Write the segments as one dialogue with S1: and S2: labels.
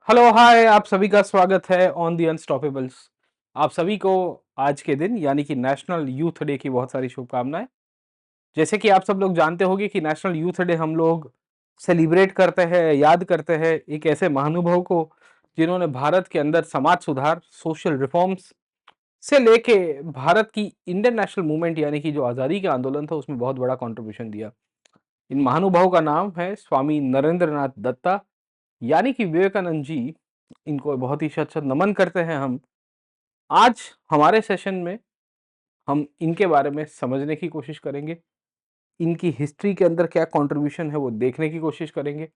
S1: Hello hi, आप सभी का स्वागत है ऑन दी अनस्टॉपेबल्स। आप सभी को आज के दिन यानी कि नेशनल यूथ डे की बहुत सारी शुभकामनाएं। जैसे कि आप सब लोग जानते होंगे कि नेशनल यूथ डे हम लोग सेलिब्रेट करते हैं, याद करते हैं एक ऐसे महानुभाव को जिन्होंने भारत के अंदर समाज सुधार, सोशल रिफॉर्म्स से लेके भारत की इंडियन नेशनल मूवमेंट यानी कि जो आज़ादी का आंदोलन था उसमें बहुत बड़ा कंट्रीब्यूशन दिया। इन महानुभावों का नाम है स्वामी नरेंद्र नाथ दत्ता यानी कि विवेकानंद जी। इनको बहुत ही शत-शत नमन करते हैं हम। आज हमारे सेशन में हम इनके बारे में समझने की कोशिश करेंगे। इनकी हिस्ट्री के अंदर क्या कंट्रीब्यूशन है वो देखने की कोशिश करेंगे।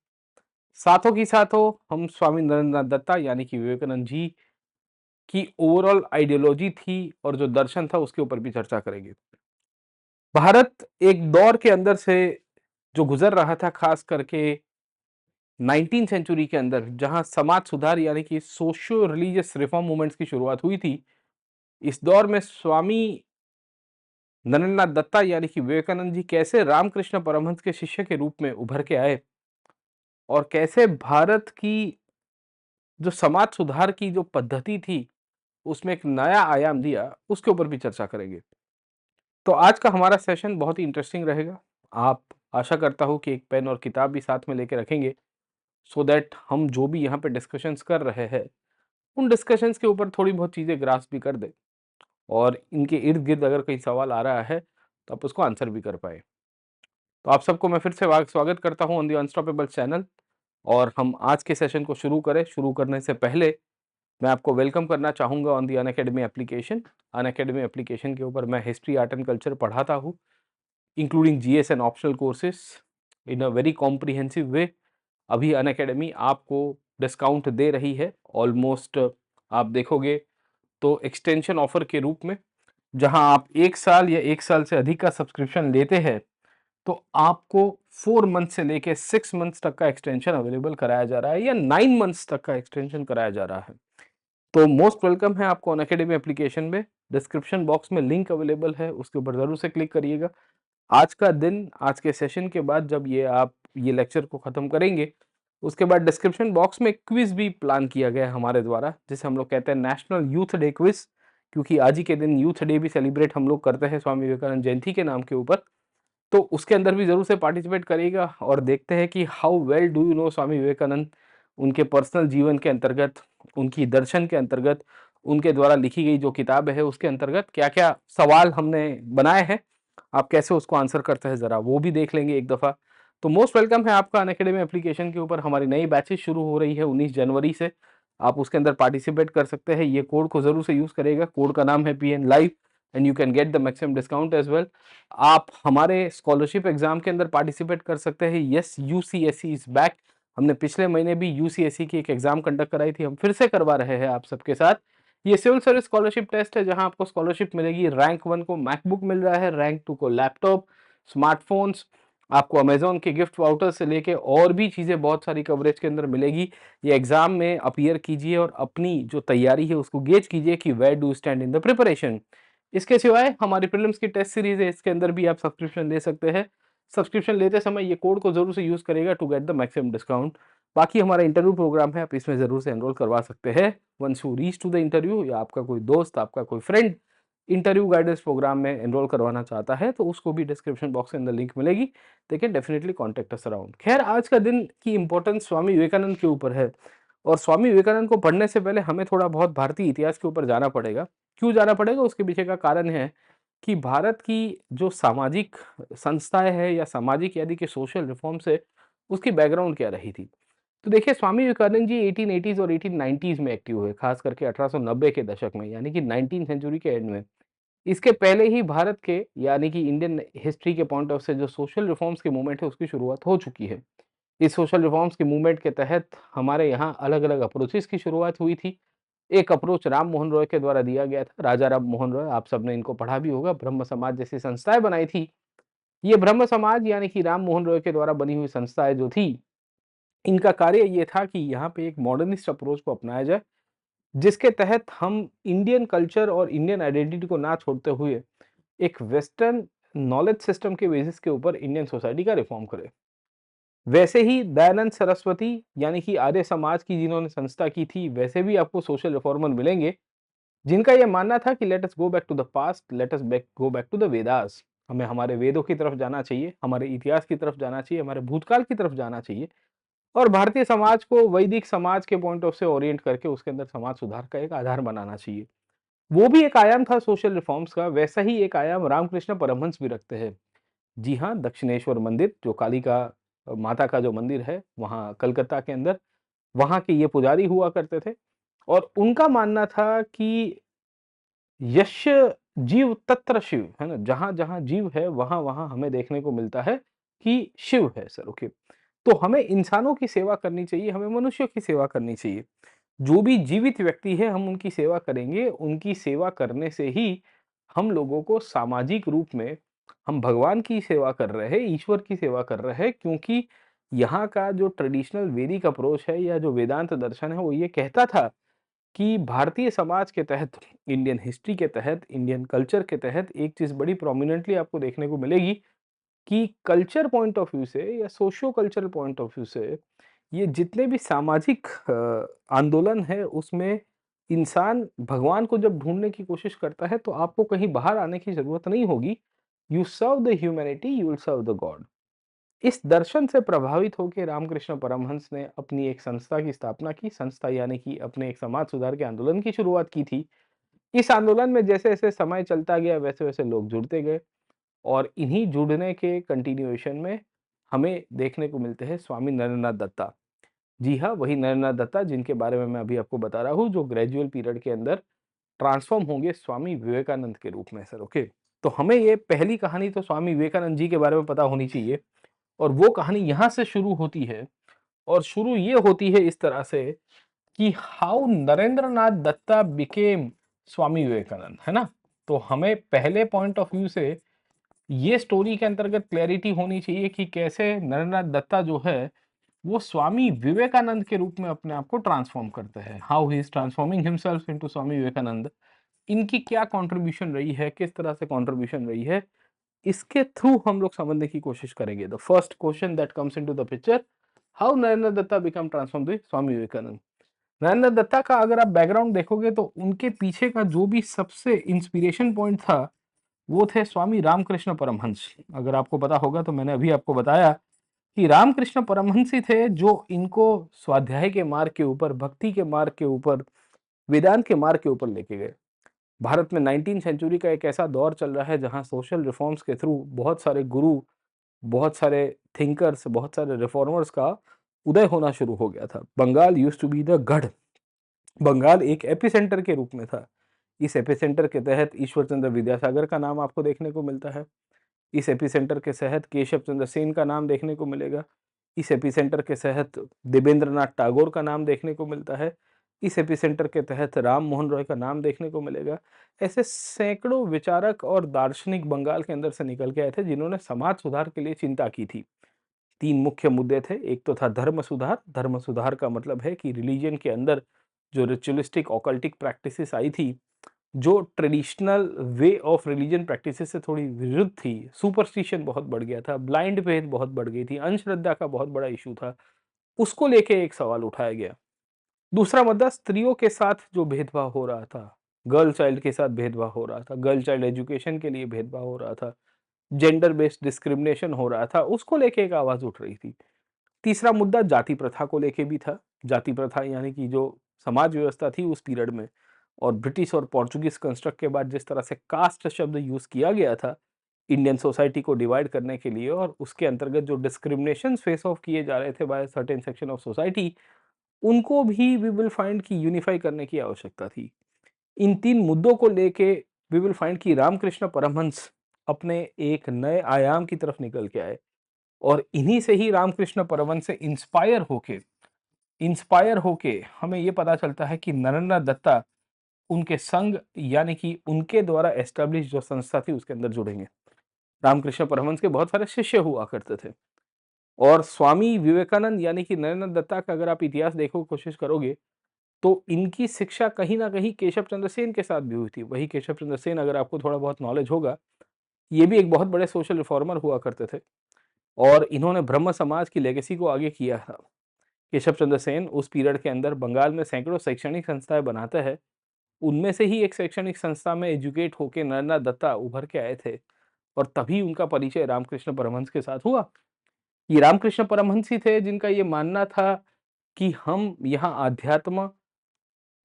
S1: साथों की साथों हम स्वामी नरेंद्रनाथ दत्ता यानी कि विवेकानंद जी की ओवरऑल आइडियोलॉजी थी और जो दर्शन था उसके ऊपर भी चर्चा करेंगे। भारत एक दौर के अंदर से जो गुजर रहा था खास करके 19वीं सेंचुरी के अंदर जहां समाज सुधार यानी कि सोशियो रिलीजियस रिफॉर्म मूवमेंट्स की शुरुआत हुई थी। इस दौर में स्वामी नरेंद्रनाथ दत्ता यानी कि विवेकानंद जी कैसे रामकृष्ण परमहंस के शिष्य के रूप में उभर के आए और कैसे भारत की जो समाज सुधार की जो पद्धति थी उसमें एक नया आयाम दिया, उसके ऊपर भी चर्चा करेंगे। तो आज का हमारा सेशन बहुत ही इंटरेस्टिंग रहेगा। आप आशा करता हूँ कि एक पेन और किताब भी साथ में लेके रखेंगे सो दैट हम जो भी यहाँ पे डिस्कशंस कर रहे हैं उन डिस्कशंस के ऊपर थोड़ी बहुत चीज़ें ग्रास्प भी कर दें और इनके इर्द-गिर्द अगर कोई सवाल आ रहा है तो आप उसको आंसर भी कर पाएँ। तो आप सबको मैं फिर से स्वागत करता हूँ ऑन द अनस्टॉपेबल चैनल और हम आज के सेशन को शुरू करें। शुरू करने से पहले मैं आपको वेलकम करना चाहूँगा on the Unacademy application. Unacademy application के ऊपर मैं हिस्ट्री, आर्ट एंड कल्चर पढ़ाता हूँ, including GS and optional courses in a very comprehensive way. अभी अनअकैडमी आपको डिस्काउंट दे रही है ऑलमोस्ट, आप देखोगे तो एक्सटेंशन ऑफर के रूप में, जहां आप 1 साल या 1 साल से अधिक का सब्सक्रिप्शन लेते हैं तो आपको 4 मंथ से लेके 6 मंथ्स तक का एक्सटेंशन अवेलेबल कराया जा रहा है या 9 मंथ्स तक का एक्सटेंशन कराया जा रहा है। तो मोस्ट वेलकम है आपको अनअकैडमी एप्लीकेशन में। डिस्क्रिप्शन बॉक्स में लिंक अवेलेबल है, उसके ऊपर ज़रूर से क्लिक करिएगा। आज का दिन, आज के सेशन के बाद जब ये आप ये लेक्चर को ख़त्म करेंगे, उसके बाद डिस्क्रिप्शन बॉक्स में एक क्विज़ भी प्लान किया गया है हमारे द्वारा, जिसे हम लोग कहते हैं नेशनल यूथ डे क्विज़, क्योंकि आज ही के दिन यूथ डे भी सेलिब्रेट हम लोग करते हैं स्वामी विवेकानंद जयंती के नाम के ऊपर। तो उसके अंदर भी ज़रूर से पार्टिसिपेट करिएगा और देखते हैं कि how well do you know Swami Vivekananda, उनके पर्सनल जीवन के अंतर्गत, उनकी दर्शन के अंतर्गत, उनके द्वारा लिखी गई जो किताब है उसके अंतर्गत क्या-क्या सवाल हमने बनाए हैं, आप कैसे उसको आंसर करते हैं ज़रा वो भी देख लेंगे एक दफ़ा। तो मोस्ट वेलकम है आपका अनअकैडमी एप्लीकेशन के ऊपर। हमारी नई बैचेज़ शुरू हो रही है 19 जनवरी से। आप उसके अंदर पार्टिसिपेट कर सकते हैं। ये कोड को ज़रूर से यूज़ करिएगा। कोड का नाम है PN live and you can get the maximum discount as well. आप हमारे स्कॉलरशिप एग्जाम के अंदर पार्टिसिपेट कर सकते हैं। Yes, UCSE is back. हमने पिछले महीने भी यूसीएसई की एक एग्जाम कंडक्ट कराई थी, हम फिर से करवा रहे हैं आप सबके साथ। ये सिविल सर्विस स्कॉलरशिप टेस्ट है जहां आपको स्कॉलरशिप मिलेगी। रैंक 1 को मैकबुक मिल रहा है, रैंक 2 को लैपटॉप, स्मार्टफोन्स, आपको अमेजोन के गिफ्ट वाउचर से लेके और भी चीजें बहुत सारी कवरेज के अंदर मिलेगी। ये एग्जाम में अपीयर कीजिए और अपनी जो तैयारी है उसको गेज कीजिए कि where do stand in the preparation. इसके सिवाय हमारी प्रीलिम्स की टेस्ट सीरीज है, इसके अंदर भी आप सब्सक्रिप्शन ले सकते हैं। सब्सक्रिप्शन लेते समय ये कोड को जरूर से यूज करेगा to get the maximum discount. बाकी हमारा इंटरव्यू प्रोग्राम है, आप इसमें जरूर से एनरोल करवा सकते हैं। Once you reach to the interview या आपका कोई दोस्त, आपका कोई फ्रेंड इंटरव्यू गाइडेंस प्रोग्राम में एनरोल करवाना चाहता है तो उसको भी डिस्क्रिप्शन बॉक्स के अंदर लिंक मिलेगी। They can definitely contact us around. खैर, आज का दिन की इंपॉर्टेंस स्वामी विवेकानंद के ऊपर है और स्वामी विवेकानंद को पढ़ने से पहले हमें थोड़ा बहुत भारतीय इतिहास के ऊपर जाना पड़ेगा। क्यों जाना पड़ेगा, उसके पीछे का कारण है कि भारत की जो सामाजिक संस्थाएं हैं या सामाजिक यदि कि सोशल रिफॉर्म्स है, उसकी बैकग्राउंड क्या रही थी। तो देखिए, स्वामी विवेकानंद जी 1880s और 1890s में एक्टिव हुए, खास करके 1890 के दशक में यानी कि 19वीं सेंचुरी के एंड में। इसके पहले ही भारत के यानी कि इंडियन हिस्ट्री के पॉइंट ऑफ से जो सोशल रिफॉर्म्स की मूवमेंट है उसकी शुरुआत हो चुकी है। इस सोशल रिफॉर्म्स की मूवमेंट के तहत हमारे यहाँ अलग-अलग अप्रोचेस की शुरुआत हुई थी। एक अप्रोच राम मोहन रॉय के द्वारा दिया गया था, राजा राम मोहन रॉय, आप सबने इनको पढ़ा भी होगा, ब्रह्म समाज जैसी संस्थाएँ बनाई थी। ये ब्रह्म समाज यानी कि राम मोहन रॉय के द्वारा बनी हुई संस्थाएँ जो थी, इनका कार्य ये था कि यहाँ पे एक मॉडर्निस्ट अप्रोच को अपनाया जाए, जिसके तहत हम इंडियन कल्चर और इंडियन आइडेंटिटी को ना छोड़ते हुए एक वेस्टर्न नॉलेज सिस्टम के बेसिस के ऊपर इंडियन सोसाइटी का रिफॉर्म करें। वैसे ही दयानंद सरस्वती यानी कि आर्य समाज की जिन्होंने संस्था की थी, वैसे भी आपको सोशल रिफॉर्मर मिलेंगे, जिनका ये मानना था कि let us go back to the past, let us go back to the Vedas. हमें हमारे वेदों की तरफ जाना चाहिए, हमारे इतिहास की तरफ जाना चाहिए, हमारे भूतकाल की तरफ जाना चाहिए और भारतीय समाज को वैदिक समाज के पॉइंट ऑफ से ओरिएंट करके उसके अंदर समाज सुधार का एक आधार बनाना चाहिए। वो भी एक आयाम था सोशल रिफॉर्म्स का, वैसा ही एक आयाम रामकृष्ण परमहंस भी रखते हैं। जी हाँ, दक्षिणेश्वर मंदिर जो काली का माता का जो मंदिर है, वहाँ कलकत्ता के अंदर, वहाँ के ये पुजारी हुआ करते थे और उनका मानना था कि यस्य जीव तत्र शिव, है ना? जहाँ-जहाँ जीव है, वहाँ-वहाँ हमें देखने को मिलता है कि शिव है सर, ओके। तो हमें इंसानों की सेवा करनी चाहिए, हमें मनुष्यों की सेवा करनी चाहिए। जो भी जीवित व्यक्ति है, हम उनकी सेवा करेंगे, उनकी सेवा करने से ही हम लोगों को सामाजिक रूप में हम भगवान की सेवा कर रहे हैं, ईश्वर की सेवा कर रहे हैं क्योंकि यहाँ का जो ट्रेडिशनल वैदिक अप्रोच है या जो वेदांत दर्शन है, वो ये कहता था कि भारतीय समाज के तहत, इंडियन हिस्ट्री के तहत, इंडियन कल्चर के तहत एक चीज़ बड़ी प्रोमिनेंटली आपको देखने को मिलेगी कि कल्चर पॉइंट ऑफ व्यू से या socio cultural point of view से ये जितने भी सामाजिक आंदोलन है उसमें इंसान भगवान को जब ढूँढने की कोशिश करता है तो आपको कहीं बाहर आने की ज़रूरत नहीं होगी। You serve the humanity, you will serve the god. इस दर्शन से प्रभावित होके रामकृष्ण परमहंस ने अपनी एक संस्था की स्थापना की। संस्था यानी कि अपने एक समाज सुधार के आंदोलन की शुरुआत की थी। इस आंदोलन में जैसे-जैसे समय चलता गया वैसे-वैसे लोग जुड़ते गए और इन्हीं जुड़ने के कंटिन्यूएशन में हमें देखने को मिलते हैं स्वामी नरेंद्रनाथ दत्ता। जी हाँ, वही नरेंद्रनाथ दत्ता जिनके बारे में मैं अभी आपको बता रहा हूँ, जो ग्रेजुअल पीरियड के अंदर ट्रांसफ़ॉर्म होंगे स्वामी विवेकानंद के रूप में सर, ओके। तो हमें ये पहली कहानी तो स्वामी विवेकानंद जी के बारे में पता होनी चाहिए और वो कहानी यहाँ से शुरू होती है और शुरू ये होती है इस तरह से कि हाउ नरेंद्रनाथ दत्ता बिकेम स्वामी विवेकानंद, है ना? तो हमें पहले पॉइंट ऑफ व्यू से ये स्टोरी के अंतर्गत क्लैरिटी होनी चाहिए कि कैसे नरेंद्रनाथ दत्ता जो है, वो स्वामी विवेकानंद के रूप में अपने आप को ट्रांसफ़ॉर्म करते हैं। How he is transforming himself into Swami Vivekananda. इनकी क्या कंट्रीब्यूशन रही है, किस तरह से कंट्रीब्यूशन रही है, इसके थ्रू हम लोग समझने की कोशिश करेंगे। The first question that comes into the picture, how Narendra Datta become transform the Swami Vivekananda. Narendra Datta का अगर आप बैकग्राउंड देखोगे तो उनके पीछे का जो भी सबसे इंस्पिरेशन पॉइंट था, वो थे स्वामी रामकृष्ण परमहंस। अगर आपको पता होगा तो मैंने अभी आपको बताया कि रामकृष्ण परमहंस ही थे जो इनको स्वाध्याय के मार्ग के ऊपर, भक्ति के मार्ग के ऊपर, वेदांत के मार्ग के ऊपर लेके गए। भारत में 19वीं सेंचुरी का एक ऐसा दौर चल रहा है जहाँ सोशल रिफॉर्म्स के थ्रू बहुत सारे गुरु, बहुत सारे थिंकर्स, बहुत सारे रिफॉर्मर्स का उदय होना शुरू हो गया था। Bengal used to be the गढ़। बंगाल एक एपिसेंटर के रूप में था। इस एपिसेंटर के तहत ईश्वर चंद्र विद्यासागर का नाम आपको देखने को मिलता है। इस एपिसेंटर के तहत केशव चंद्र सेन का नाम देखने को मिलेगा। इस एपिसेंटर के तहत देवेंद्रनाथ टैगोर का नाम देखने को मिलता है। इस एपिसेंटर के तहत राम मोहन रॉय का नाम देखने को मिलेगा। ऐसे सैकड़ों विचारक और दार्शनिक बंगाल के अंदर से निकल के आए थे जिन्होंने समाज सुधार के लिए चिंता की थी। 3 मुख्य मुद्दे थे। एक तो था धर्म सुधार का मतलब है कि रिलिजन के अंदर जो रिचुअलिस्टिक ऑकल्टिक प्रैक्टिसेस आई थी, जो traditional way of religion practices से थोड़ी विरुद्ध थी, सुपरस्टिशन बहुत बढ़ गया था, ब्लाइंड फेथ बहुत बढ़ गई थी, अंधश्रद्धा का बहुत बड़ा इश्यू था, उसको लेके एक सवाल उठाया गया। दूसरा मुद्दा स्त्रियों के साथ जो भेदभाव हो रहा था, गर्ल चाइल्ड के साथ भेदभाव हो रहा था, गर्ल चाइल्ड एजुकेशन के लिए भेदभाव हो रहा था, जेंडर बेस्ड डिस्क्रिमिनेशन हो रहा था, उसको लेके एक आवाज़ उठ रही थी। तीसरा मुद्दा जाति प्रथा को लेके भी था। जाति प्रथा यानी कि जो समाज व्यवस्था थी उस पीरियड में और ब्रिटिश और पोर्चुगीज़ कंस्ट्रक्ट के बाद जिस तरह से कास्ट शब्द यूज़ किया गया था, इंडियन सोसाइटी को डिवाइड करने के लिए और उसके अंतर्गत जो डिस्क्रिमिनेशंस फेस ऑफ किए जा रहे थे by certain section of society, उनको भी वी विल फाइंड कि यूनिफाई करने की आवश्यकता थी। इन 3 मुद्दों को लेके वी विल फाइंड कि रामकृष्ण परमहंस अपने एक नए आयाम की तरफ निकल के आए और इन्हीं से ही रामकृष्ण परमहंस से इंस्पायर होके हमें ये पता चलता है कि नरेंद्र दत्ता उनके संग यानी कि उनके द्वारा एस्टेब्लिश जो संस्था थी उसके अंदर जुड़ेंगे। रामकृष्ण परमहंस के बहुत सारे शिष्य हुआ करते थे और स्वामी विवेकानंद यानी कि नरेंद्र दत्ता का अगर आप इतिहास देखो कोशिश करोगे तो इनकी शिक्षा कहीं न कहीं केशव चंद्र सेन के साथ भी हुई थी। वही केशव चंद्र सेन अगर आपको थोड़ा बहुत नॉलेज होगा, ये भी एक बहुत बड़े सोशल रिफॉर्मर हुआ करते थे। और इन्होंने ब्रह्म समाज की लेगेसी को आगे किया था। केशव चंद्र सेन उस पीरियड के अंदर बंगाल में सैकड़ों शैक्षणिक संस्थाएँ बनाते हैं। उनमें से ही एक शैक्षणिक संस्था में एजुकेट होके नरेंद्र दत्ता उभर के आए थे और तभी उनका परिचय रामकृष्ण परमहंस के साथ हुआ। ये रामकृष्ण परमहंस ही थे जिनका ये मानना था कि हम यहाँ आध्यात्म,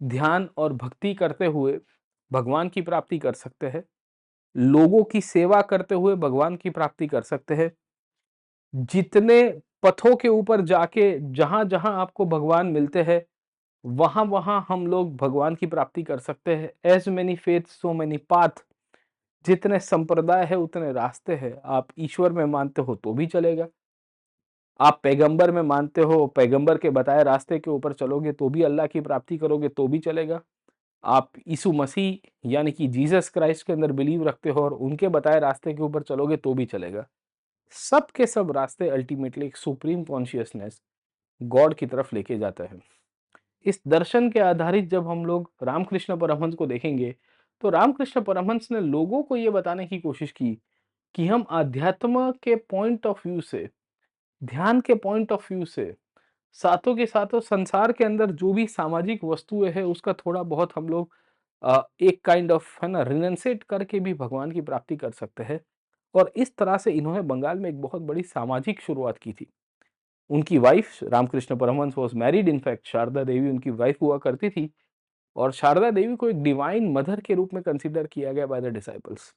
S1: ध्यान और भक्ति करते हुए भगवान की प्राप्ति कर सकते हैं। लोगों की सेवा करते हुए भगवान की प्राप्ति कर सकते हैं। जितने पथों के ऊपर जाके जहाँ-जहाँ आपको भगवान मिलते हैं, वहाँ-वहाँ हम लोग भगवान की प्राप्ति कर सकते हैं। As many faiths so many path. जितने संप्रदाय है उतने रास्ते हैं। आप ईश्वर में मानते हो तो भी चलेगा। आप पैगंबर में मानते हो, पैगंबर के बताए रास्ते के ऊपर चलोगे तो भी अल्लाह की प्राप्ति करोगे तो भी चलेगा। आप यीशु मसीह यानी कि जीसस क्राइस्ट के अंदर बिलीव रखते हो और उनके बताए रास्ते के ऊपर चलोगे तो भी चलेगा। सब के सब रास्ते अल्टीमेटली एक सुप्रीम कॉन्शियसनेस गॉड की तरफ लेके जाता है। इस दर्शन के आधारित जब हम लोग रामकृष्ण परमहंस को देखेंगे, तो रामकृष्ण परमहंस ने लोगों को ये बताने की कोशिश की कि हम आध्यात्म के पॉइंट ऑफ व्यू से, ध्यान के पॉइंट ऑफ व्यू से, साथों के साथों संसार के अंदर जो भी सामाजिक वस्तुएँ हैं, उसका थोड़ा बहुत हम लोग एक काइंड ऑफ है ना रिनंसिएट करके भी भगवान की प्राप्ति कर सकते हैं। और इस तरह से इन्होंने बंगाल में एक बहुत बड़ी सामाजिक शुरुआत की थी। उनकी wife Ramakrishna Paramahansa was married in fact Sarada Devi उनकी वाइफ हुआ करती थी और शारदा देवी को एक डिवाइन मदर के रूप में कंसीडर किया गया by the disciples.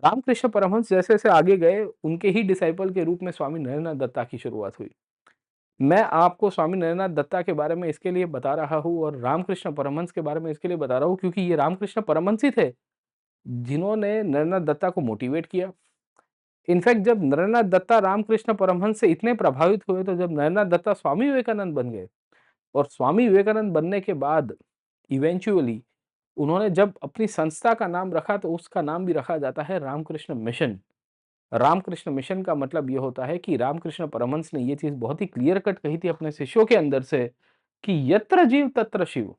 S1: Ramakrishna Paramhansa जैसे-जैसे आगे गए, उनके ही डिसाइपल के रूप में स्वामी नरेंद्रनाथ दत्ता की शुरुआत हुई। मैं आपको स्वामी नरेंद्रनाथ दत्ता के बारे में इसके लिए बता रहा हूँ और रामकृष्ण परमहंस के बारे में इसके लिए बता रहा हूँ क्योंकि ये रामकृष्ण परमहंस ही थे, जिन्होंने नरेंद्रनाथ दत्ता को मोटिवेट किया। इनफैक्ट जब नरेंद्रनाथ दत्ता रामकृष्ण परमहंस से इतने प्रभावित हुए, तो जब नरेंद्रनाथ दत्ता स्वामी विवेकानंद बन गए और स्वामी विवेकानंद बनने के बाद इवेंचुअली उन्होंने जब अपनी संस्था का नाम रखा, तो उसका नाम भी रखा जाता है रामकृष्ण मिशन। रामकृष्ण मिशन का मतलब ये होता है कि रामकृष्ण परमहंस ने ये चीज़ बहुत ही क्लियर कट कही थी अपने शिष्यों के अंदर से कि यत्र जीव तत्र शिव।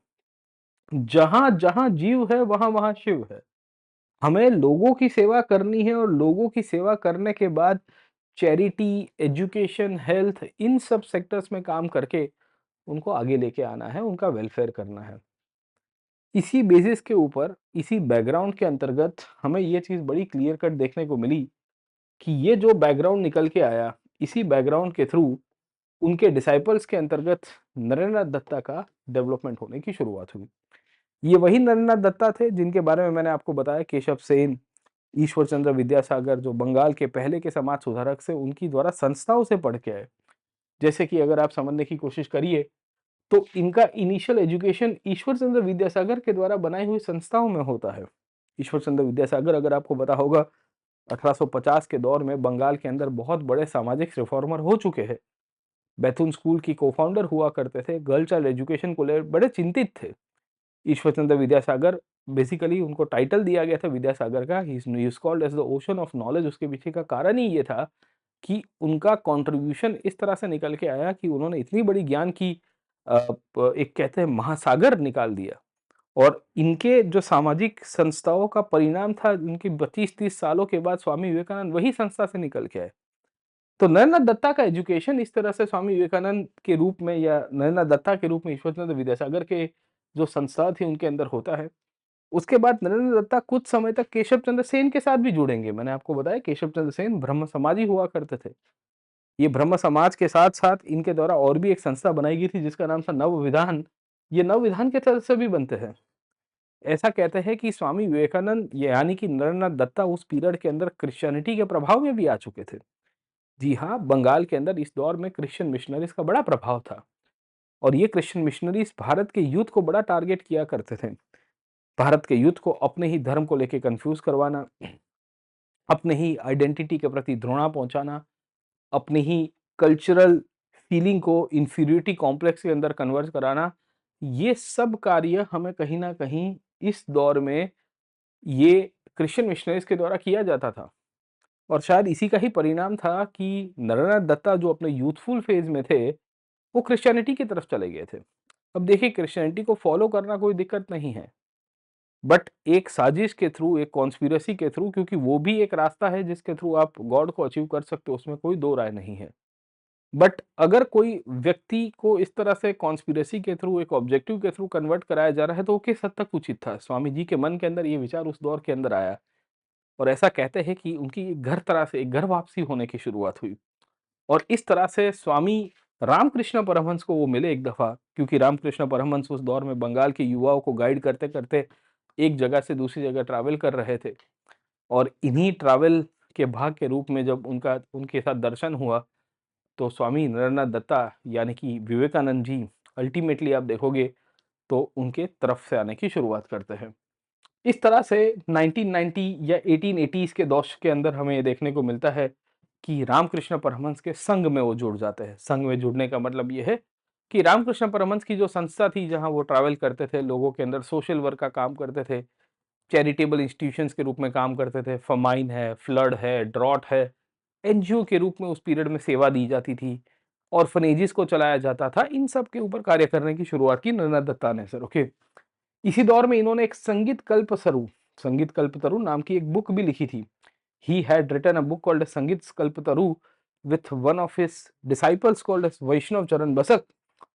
S1: जहाँ-जहाँ जीव है, वहाँ-वहाँ शिव है। हमें लोगों की सेवा करनी है और लोगों की सेवा करने के बाद चैरिटी, एजुकेशन, हेल्थ इन सब सेक्टर्स में काम करके उनको आगे लेके आना है, उनका वेलफेयर करना है। इसी बेसिस के ऊपर, इसी बैकग्राउंड के अंतर्गत हमें ये चीज़ बड़ी क्लियर कट देखने को मिली कि ये जो बैकग्राउंड निकल के आया, इसी बैकग्राउंड के थ्रू उनके डिसाइपल्स के अंतर्गत नरेंद्रनाथ दत्ता का डेवलपमेंट होने की शुरुआत हुई। ये वही नरेंद्रनाथ दत्ता थे जिनके बारे में मैंने आपको बताया केशव सेन, ईश्वर चंद्र विद्यासागर जो बंगाल के पहले के समाज सुधारक से उनकी द्वारा संस्थाओं से पढ़ के आए। जैसे कि अगर आप समझने की कोशिश करिए, तो इनका इनिशियल एजुकेशन ईश्वर चंद्र विद्यासागर के द्वारा बनाई हुई संस्थाओं में होता है। ईश्वर चंद्र विद्यासागर अगर आपको पता होगा 1850 के दौर में बंगाल के अंदर बहुत बड़े सामाजिक रिफॉर्मर हो चुके हैं। बैथुन स्कूल की को-फाउंडर हुआ करते थे, गर्ल चाइल्ड एजुकेशन को ले बड़े चिंतित थे। ईश्वर चंद्र विद्यासागर बेसिकली उनको टाइटल दिया गया था विद्यासागर का, he is called as the ocean of knowledge. उसके पीछे का कारण ही ये था कि उनका कंट्रीब्यूशन इस तरह से निकल के आया कि उन्होंने इतनी बड़ी ज्ञान की अ, प एक कहते हैं महासागर निकाल दिया और इनके जो सामाजिक संस्थाओं का परिणाम था, उनकी 25-30 सालों के बाद स्वामी विवेकानंद वही संस्था से निकल के आए। तो नरेंद्रनाथ दत्ता का एजुकेशन इस तरह से स्वामी विवेकानंद के रूप में या नरेंद्रनाथ दत्ता के रूप में ईश्वरचंद्र विद्यासागर के जो संस्था थी उनके अंदर होता है। उसके बाद नरेंद्र दत्ता कुछ समय तक केशव चंद्र सेन के साथ भी जुड़ेंगे। मैंने आपको बताया केशव चंद्र सेन ब्रह्म समाजी हुआ करते थे। ये ब्रह्म समाज के साथ-साथ इनके द्वारा और भी एक संस्था बनाई गई थी जिसका नाम था नव विधान। ये नव विधान के तरफ से भी बनते हैं। ऐसा कहते हैं कि स्वामी विवेकानंद यानी कि नरेंद्रनाथ दत्ता उस पीरियड के अंदर क्रिश्चियनिटी के प्रभाव में भी आ चुके थे। जी हाँ, बंगाल के अंदर इस दौर में क्रिश्चियन मिशनरीज़ का बड़ा प्रभाव था और ये क्रिश्चियन मिशनरीज़ भारत के यूथ को बड़ा टारगेट किया करते थे। भारत के यूथ को अपने ही धर्म को लेके कन्फ्यूज़ करवाना, अपने ही आइडेंटिटी के प्रति घृणा पहुँचाना, अपनी ही कल्चरल फीलिंग को इन्फीरियरिटी कॉम्प्लेक्स के अंदर कन्वर्ट कराना, ये सब कार्य हमें कहीं न कहीं इस दौर में ये क्रिश्चियन मिशनरीज़ के द्वारा किया जाता था। और शायद इसी का ही परिणाम था कि नरेंद्रनाथ दत्ता जो अपने यूथफुल फेज़ में थे, वो क्रिश्चियनिटी की तरफ चले गए थे। अब देखिए क्रिश्चियनिटी को फ़ॉलो करना कोई दिक्कत नहीं है। बट एक साजिश के थ्रू, एक कॉन्स्पिरेसी के थ्रू, क्योंकि वो भी एक रास्ता है जिसके थ्रू आप गॉड को अचीव कर सकते हो, उसमें कोई दो राय नहीं है। बट अगर कोई व्यक्ति को इस तरह से कॉन्स्पिरेसी के थ्रू, एक ऑब्जेक्टिव के थ्रू कन्वर्ट कराया जा रहा है, तो वो किस हद तक उचित था? स्वामी जी के मन के अंदर ये विचार उस दौर के अंदर आया और ऐसा कहते हैं कि उनकी एक घर वापसी होने की शुरुआत हुई। और इस तरह से स्वामी रामकृष्ण परमहंस को वो मिले एक दफ़ा, क्योंकि रामकृष्ण परमहंस उस दौर में बंगाल के युवाओं को गाइड करते-करते एक जगह से दूसरी जगह ट्रैवल कर रहे थे। और इन्हीं ट्रैवल के भाग के रूप में जब उनका उनके साथ दर्शन हुआ, तो स्वामी नरेंद्रनाथ दत्ता यानी कि विवेकानंद जी अल्टीमेटली आप देखोगे तो उनके तरफ से आने की शुरुआत करते हैं। इस तरह से 1990 या 1880s के दौर के अंदर हमें ये देखने को मिलता है कि रामकृष्ण परमहंस के संघ में वो जुड़ जाते हैं। संघ में जुड़ने का मतलब ये है कि रामकृष्ण परमहंस की जो संस्था थी, जहाँ वो ट्रैवल करते थे, लोगों के अंदर सोशल वर्क का काम करते थे, चैरिटेबल इंस्टीट्यूशंस के रूप में काम करते थे, फमाइन है, फ्लड है, ड्रॉट है, एनजीओ के रूप में उस पीरियड में सेवा दी जाती थी, ऑर्फनेजेस को चलाया जाता था। इन सब के ऊपर कार्य करने की शुरुआत की नरेंद्र दत्ता ने सर, ओके। इसी दौर में इन्होंने एक संगीत कल्पतरु नाम की एक बुक भी लिखी थी। He had written a book called Sangeet Kalpataru with one of his disciples called Vaishnav Charan Basak.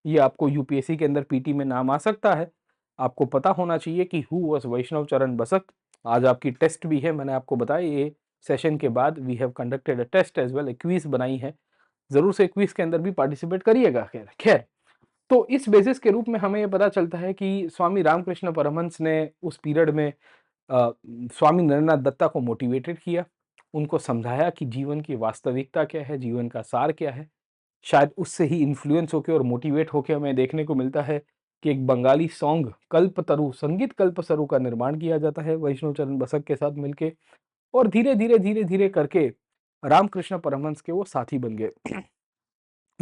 S1: ये आपको यूपीएससी के अंदर पीटी में नाम आ सकता है। आपको पता होना चाहिए कि हु वाज वैष्णव चरण बसक। आज आपकी टेस्ट भी है, मैंने आपको बताया ये सेशन के बाद we have conducted a test as well, a quiz बनाई है। जरूर से क्विज के अंदर भी पार्टिसिपेट करिएगा। खैर खैर, तो इस बेसिस के रूप में हमें ये पता चलता है कि स्वामी रामकृष्ण परमहंस ने उस पीरियड में स्वामी नरेंद्रनाथ दत्ता को मोटिवेटेड किया, उनको समझाया कि जीवन की वास्तविकता क्या है, जीवन का सार क्या है। शायद उससे ही इन्फ्लुएंस होके और मोटिवेट होके हमें देखने को मिलता है कि एक बंगाली सॉन्ग कल्पतरु, संगीत कल्पतरु का निर्माण किया जाता है वैष्णव चरण बसक के साथ मिलके। और धीरे-धीरे करके रामकृष्ण परमहंस के वो साथी बन गए।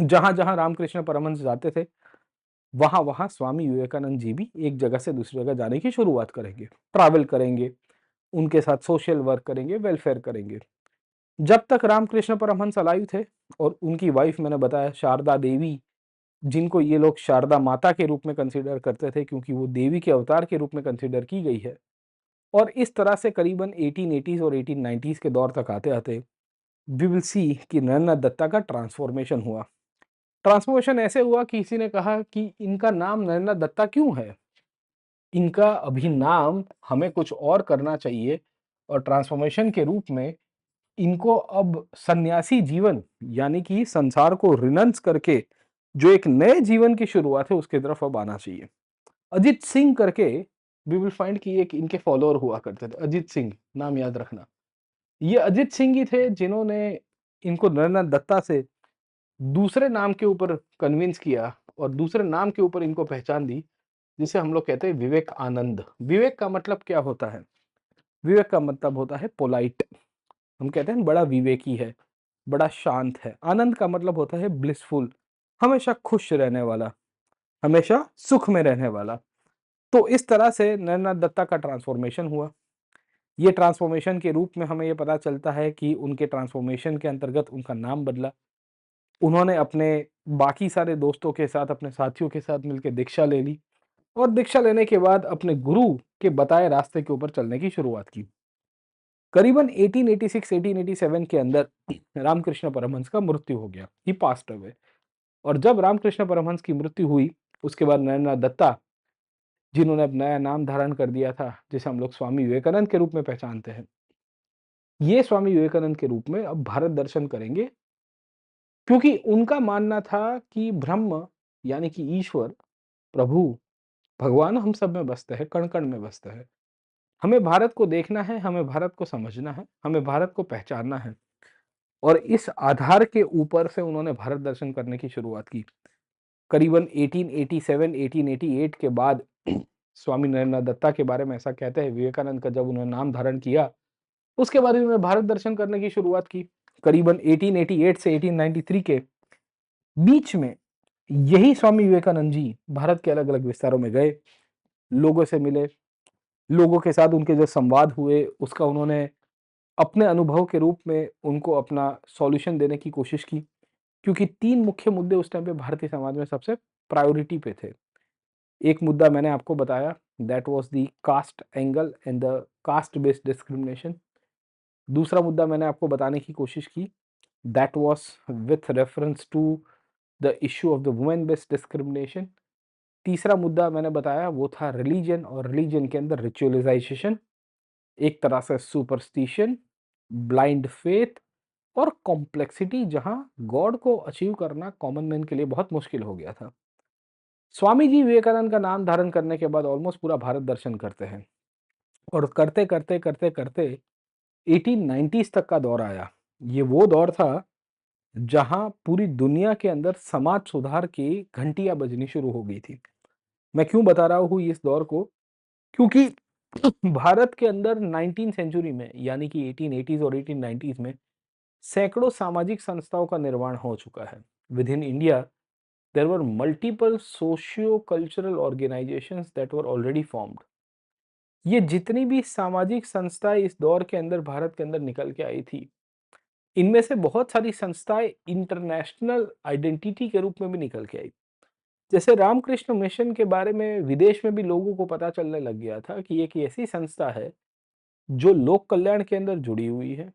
S1: जहाँ-जहाँ रामकृष्ण परमहंस जाते थे, वहाँ-वहाँ स्वामी विवेकानंद जी भी एक जगह से दूसरी जगह जाने की शुरुआत करेंगे, ट्रैवल करेंगे, उनके साथ सोशल वर्क करेंगे, वेलफेयर करेंगे। जब तक रामकृष्ण परमहंस अलाइव थे और उनकी वाइफ मैंने बताया शारदा देवी, जिनको ये लोग शारदा माता के रूप में कंसीडर करते थे क्योंकि वो देवी के अवतार के रूप में कंसीडर की गई है। और इस तरह से करीबन 1880s और 1890s के दौर तक आते-आते वी विल सी कि नरेंद्र दत्ता का ट्रांसफॉर्मेशन हुआ। ट्रांसफॉर्मेशन ऐसे हुआ कि किसी ने कहा कि इनका नाम नरेंद्र दत्ता क्यों है? इनका अभी नाम हमें कुछ और करना चाहिए और ट्रांसफॉर्मेशन के रूप में इनको अब सन्यासी जीवन यानी कि संसार को रिनंस करके जो एक नए जीवन की शुरुआत है उसकी तरफ अब आना चाहिए। अजित सिंह करके वी विल फाइंड कि एक इनके फॉलोअर हुआ करते थे, अजित सिंह नाम याद रखना। ये अजित सिंह ही थे जिन्होंने इनको नरेंद्र दत्ता से दूसरे नाम के ऊपर कन्विंस किया और दूसरे नाम के ऊपर इनको पहचान दी, जिसे हम लोग कहते हैं विवेक आनंद। विवेक का मतलब क्या होता है? विवेक का मतलब होता है पोलाइट। हम कहते हैं बड़ा विवेकी है, बड़ा शांत है। आनंद का मतलब होता है ब्लिसफुल, हमेशा खुश रहने वाला, हमेशा सुख में रहने वाला। तो इस तरह से नरेंद्र दत्ता का ट्रांसफॉर्मेशन हुआ। ये ट्रांसफॉर्मेशन के रूप में हमें ये पता चलता है कि उनके ट्रांसफॉर्मेशन के अंतर्गत उनका नाम बदला। उन्होंने अपने बाकी सारे दोस्तों के साथ, अपने साथियों के साथ मिलके दीक्षा ले ली और दीक्षा लेने के बाद अपने गुरु के बताए रास्ते के ऊपर चलने की शुरुआत की। करीबन 1886-1887 के अंदर रामकृष्ण परमहंस का मृत्यु हो गया। ही पास्ड अवे। और जब रामकृष्ण परमहंस की मृत्यु हुई, उसके बाद नरेंद्र दत्ता, जिन्होंने अब नया नाम धारण कर दिया था, जिसे हम लोग स्वामी विवेकानंद के रूप में पहचानते हैं, ये स्वामी विवेकानंद के रूप में अब भारत दर्शन करेंगे, क्योंकि उनका मानना था कि ब्रह्म यानी कि ईश्वर, प्रभु, भगवान हम सब में बसते हैं, कण-कण में बसते हैं। हमें भारत को देखना है, हमें भारत को समझना है, हमें भारत को पहचानना है और इस आधार के ऊपर से उन्होंने भारत दर्शन करने की शुरुआत की। करीबन 1887-1888 के बाद स्वामी नरेंद्र दत्ता के बारे में ऐसा कहते हैं विवेकानंद का जब उन्होंने नाम धारण किया, उसके बाद उन्होंने भारत दर्शन करने की शुरुआत की। करीबन 1888 से 1893 के बीच में यही स्वामी विवेकानंद जी भारत के अलग-अलग विस्तारों में गए, लोगों से मिले, लोगों के साथ उनके जो संवाद हुए, उसका उन्होंने अपने अनुभव के रूप में उनको अपना सॉल्यूशन देने की कोशिश की। क्योंकि 3 मुख्य मुद्दे उस टाइम पे भारतीय समाज में सबसे प्रायोरिटी पे थे। एक मुद्दा मैंने आपको बताया, that was the caste angle and the caste based discrimination. दूसरा मुद्दा मैंने आपको बताने की कोशिश की, that was with reference to the issue of the women based discrimination. तीसरा मुद्दा मैंने बताया वो था रिलीजन, और रिलीजन के अंदर रिचुअलाइजेशन, एक तरह से सुपरस्टिशन, ब्लाइंड फेथ और कॉम्प्लेक्सिटी, जहां गॉड को अचीव करना कॉमन मैन के लिए बहुत मुश्किल हो गया था। स्वामी जी विवेकानंद का नाम धारण करने के बाद ऑलमोस्ट पूरा भारत दर्शन करते हैं, और करते करते करते करते 1890s तक का दौर आया। ये वो दौर था जहां पूरी दुनिया के अंदर समाज सुधार की घंटियां बजनी शुरू हो गई थी। मैं क्यों बता रहा हूँ इस दौर को, क्योंकि भारत के अंदर 19th सेंचुरी में, यानी कि 1880s और 1890s में सैकड़ों सामाजिक संस्थाओं का निर्माण हो चुका है। With in India there were multiple socio-cultural organizations that were already formed। ये जितनी भी सामाजिक संस्थाएं इस दौर के अंदर भारत के अंदर निकल के आई थी, इनमें से बहुत सारी संस्थाएं इंटरनेशनल आइडेंटिटी के रूप में भी निकल के आई। जैसे रामकृष्ण मिशन के बारे में विदेश में भी लोगों को पता चलने लग गया था कि एक ऐसी संस्था है जो लोक कल्याण के अंदर जुड़ी हुई है।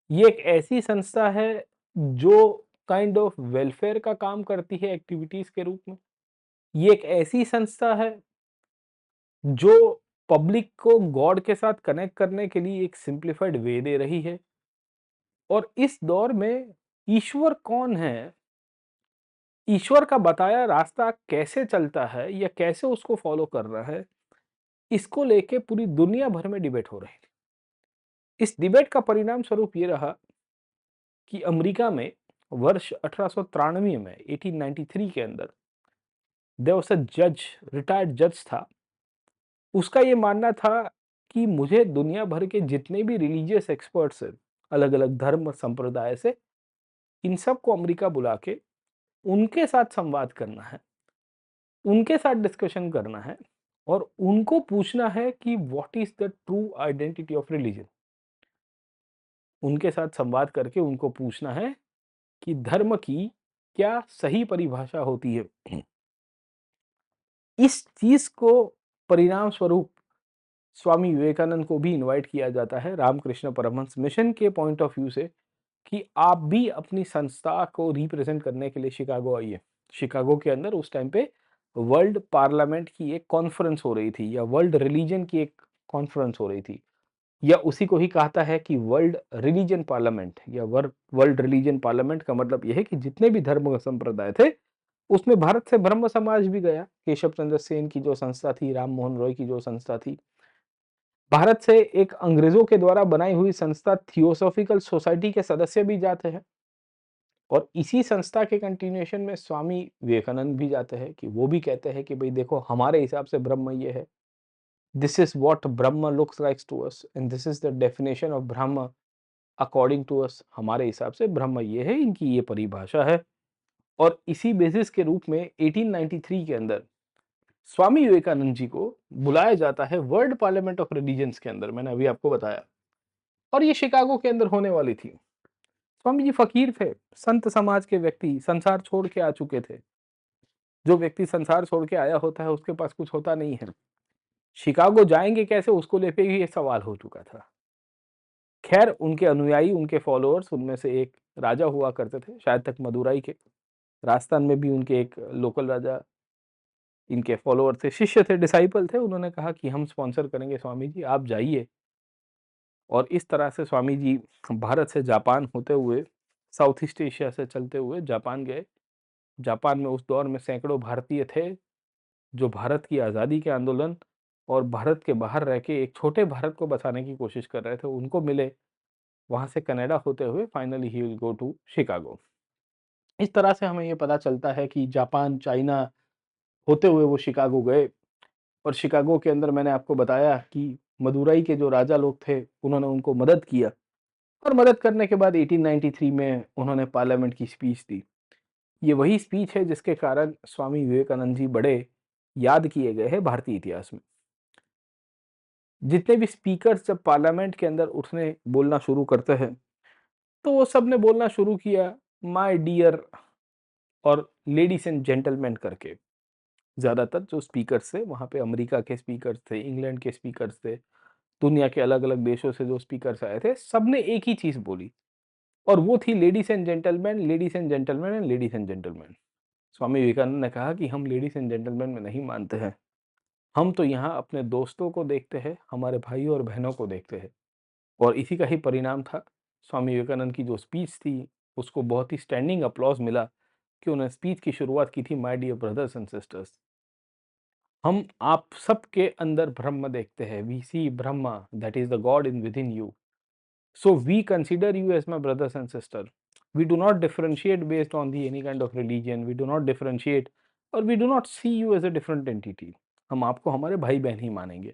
S1: ये एक ऐसी संस्था है जो काइंड ऑफ वेलफेयर का काम करती है एक्टिविटीज के रूप में। ये एक ऐसी संस्था है जो पब्लिक को गॉड के साथ कनेक्ट करने के लिए एक सिंप्लीफाइड वे दे रही है। और इस दौर में ईश्वर कौन है, ईश्वर का बताया रास्ता कैसे चलता है या कैसे उसको फॉलो करना है, इसको लेके पूरी दुनिया भर में डिबेट हो रही थी। इस डिबेट का परिणाम स्वरूप ये रहा कि अमेरिका में वर्ष 1893 में 1893 के अंदर देयर वाज अ जज, रिटायर्ड जज था। उसका ये मानना था कि मुझे दुनिया भर के जितने भी रिलीजियस एक्सपर्ट्स हैं, अलग-अलग धर्म संप्रदाय से, इन सबको अमेरिका बुला के उनके साथ संवाद करना है, उनके साथ डिस्कशन करना है और उनको पूछना है कि what is the true identity of religion. उनके साथ संवाद करके उनको पूछना है कि धर्म की क्या सही परिभाषा होती है। इस चीज़ को परिणाम स्वरूप स्वामी विवेकानंद को भी इनवाइट किया जाता है रामकृष्ण परमहंस मिशन के पॉइंट ऑफ व्यू से, कि आप भी अपनी संस्था को रिप्रेजेंट करने के लिए शिकागो आइए। शिकागो के अंदर उस टाइम पे वर्ल्ड पार्लियामेंट की एक कॉन्फ्रेंस हो रही थी, या वर्ल्ड रिलीजन की एक कॉन्फ्रेंस हो रही थी, या उसी को ही कहता है कि वर्ल्ड रिलीजन पार्लियामेंट, या वर्ल्ड रिलीजन पार्लियामेंट का मतलब यह है कि जितने भी धर्म संप्रदाय थे उसमें भारत से ब्रह्म समाज भी गया। केशव चंद्र सेन की जो संस्था थी, राम मोहन रॉय की जो संस्था थी, भारत से एक अंग्रेजों के द्वारा बनाई हुई संस्था थियोसॉफिकल सोसाइटी के सदस्य भी जाते हैं। और इसी संस्था के कंटिन्यूएशन में स्वामी विवेकानंद भी जाते हैं, कि वो भी कहते हैं कि भाई देखो, हमारे हिसाब से ब्रह्म ये है, this is what Brahm looks like to us and this is the definition of Brahm according to us. हमारे हिसाब से ब्रह्म ये है, इनकी ये परिभाषा है। और इसी बेसिस के रूप में 1893 के अंदर स्वामी विवेकानंद जी को बुलाया जाता है वर्ल्ड पार्लियामेंट ऑफ रिलीजन्स के अंदर, मैंने अभी आपको बताया, और ये शिकागो के अंदर होने वाली थी। स्वामी जी फकीर थे, संत समाज के व्यक्ति, संसार छोड़ के आ चुके थे। जो व्यक्ति संसार छोड़ के आया होता है उसके पास कुछ होता नहीं है। शिकागो जाएंगे कैसे, उसको लेके ही ये सवाल हो चुका था। खैर, उनके अनुयायी, उनके फॉलोअर्स, उनमें से एक राजा हुआ करते थे, शायद तक मदुराई के। राजस्थान में भी उनके एक लोकल राजा इनके फॉलोअर थे, शिष्य थे, डिसाइपल थे। उन्होंने कहा कि हम स्पॉन्सर करेंगे स्वामी जी, आप जाइए। और इस तरह से स्वामी जी भारत से जापान होते हुए, साउथ ईस्ट एशिया से चलते हुए जापान गए। जापान में उस दौर में सैकड़ों भारतीय थे जो भारत की आज़ादी के आंदोलन और भारत के बाहर रह के एक छोटे भारत को बसाने की कोशिश कर रहे थे, उनको मिले। वहाँ से कनाडा होते हुए finally he will go to Chicago. इस तरह से हमें ये पता चलता है कि जापान, चाइना होते हुए वो शिकागो गए। और शिकागो के अंदर मैंने आपको बताया कि मदुराई के जो राजा लोग थे, उन्होंने उनको मदद किया। और मदद करने के बाद 1893 में उन्होंने पार्लियामेंट की स्पीच दी। ये वही स्पीच है जिसके कारण स्वामी विवेकानंद जी बड़े याद किए गए हैं भारतीय इतिहास में। जितने भी स्पीकर्स जब पार्लियामेंट के अंदर उठने बोलना शुरू करते हैं, तो वो सब ने बोलना शुरू किया माय डियर और लेडीज एंड जेंटलमैन करके। ज़्यादातर जो स्पीकर्स थे वहाँ पे अमेरिका के स्पीकर्स थे, इंग्लैंड के स्पीकर्स थे, दुनिया के अलग-अलग देशों से जो स्पीकर्स आए थे, सबने एक ही चीज़ बोली और वो थी ladies and gentleman, ladies and gentleman and ladies and gentleman. Swami Vivekananda ने कहा कि हम लेडीज़ एंड जेंटलमैन में नहीं मानते हैं। हम तो यहाँ अपने दोस्तों को देखते हैं, हमारे भाइयों और बहनों को देखते हैं। और इसी का ही परिणाम था, स्वामी विवेकानंद की जो स्पीच थी, उसको बहुत ही स्टैंडिंग अप्लॉज़ मिला कि उन्होंने स्पीच की शुरुआत की थी, my dear brothers and sisters. हम आप सबके अंदर ब्रह्म देखते हैं। We see Brahma, that is the god in within you. So we consider you as my brothers and sister. We do not differentiate based on the any kind of religion. We do not differentiate or we do not see you as a different entity. हम आपको हमारे भाई बहन ही मानेंगे।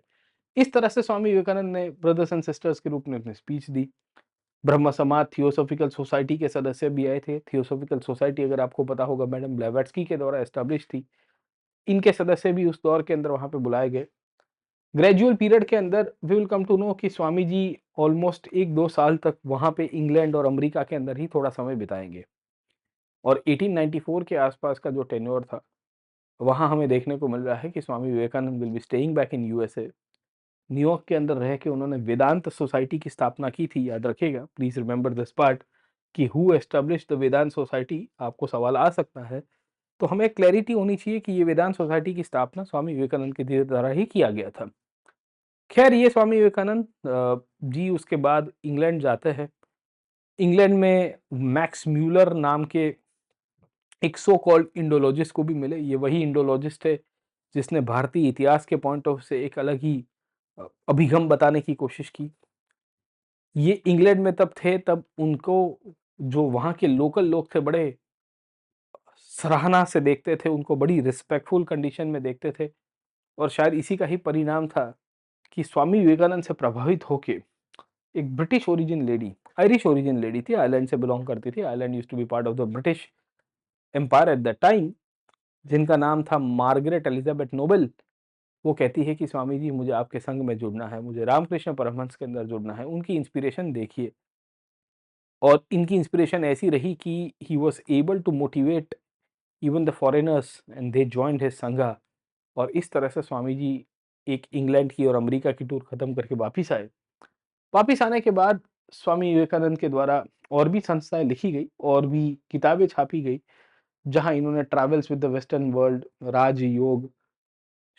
S1: इस तरह से स्वामी विवेकानंद ने ब्रदर्स एंड सिस्टर्स के रूप में अपनी स्पीच दी। ब्रह्म समाज थियोसॉफिकल सोसाइटी के सदस्य भी आए थे। थियोसॉफिकल सोसाइटी अगर आपको पता होगा मैडम ब्लेवेट्स्की के द्वारा एस्टेब्लिश थी। इनके सदस्य भी उस दौर के अंदर वहाँ पे बुलाए गए। ग्रेजुअल पीरियड के अंदर we will come to know कि स्वामी जी ऑलमोस्ट 1-2 साल तक वहाँ पे इंग्लैंड और अमेरिका के अंदर ही थोड़ा समय बिताएँगे और 1894 के आसपास का जो टेन्योर था, वहाँ हमें देखने को मिल रहा है कि Swami Vivekananda will be staying back in USA. New York के अंदर रह के उन्होंने वेदांत सोसाइटी की स्थापना की थी, याद रखिएगा, प्लीज़ रिमेंबर दिस पार्ट कि हू एस्टेब्लिश्ड द वेदांत सोसाइटी, आपको सवाल आ सकता है। तो हमें क्लैरिटी होनी चाहिए कि ये वेदांत सोसाइटी की स्थापना स्वामी विवेकानंद के द्वारा ही किया गया था। खैर ये स्वामी विवेकानंद जी उसके बाद इंग्लैंड जाते हैं। इंग्लैंड में मैक्स म्यूलर नाम के एक सो कॉल्ड इंडोलॉजिस्ट को भी मिले। ये वही इंडोलॉजिस्ट है जिसने भारतीय इतिहास के पॉइंट ऑफ से एक अलग ही अभिगम बताने की कोशिश की। ये इंग्लैंड में तब थे तब उनको जो वहाँ के लोकल लोग थे बड़े सराहना से देखते थे, उनको बड़ी रिस्पेक्टफुल कंडीशन में देखते थे और शायद इसी का ही परिणाम था कि स्वामी विवेकानंद से प्रभावित होके एक British origin lady, Irish origin lady थी, आयरलैंड से बिलॉन्ग करती थी। Ireland used to be part of the British empire at that time, जिनका नाम था मार्गरेट एलिजाबेथ नोबेल। वो कहती है कि स्वामी जी मुझे आपके संग में जुड़ना है, मुझे रामकृष्ण परमहंस के अंदर जुड़ना है। उनकी इंस्पिरेशन देखिए और इनकी इंस्पिरेशन ऐसी रही कि he was able to motivate even the foreigners and they joined his Sangha और इस तरह से स्वामी जी एक इंग्लैंड की और अमेरिका की टूर खत्म करके वापिस आए। वापिस आने के बाद स्वामी विवेकानंद के द्वारा और भी संस्थाएँ लिखी गई और भी किताबें छापी गई, जहाँ इन्होंने travels with the western world, Rajayoga,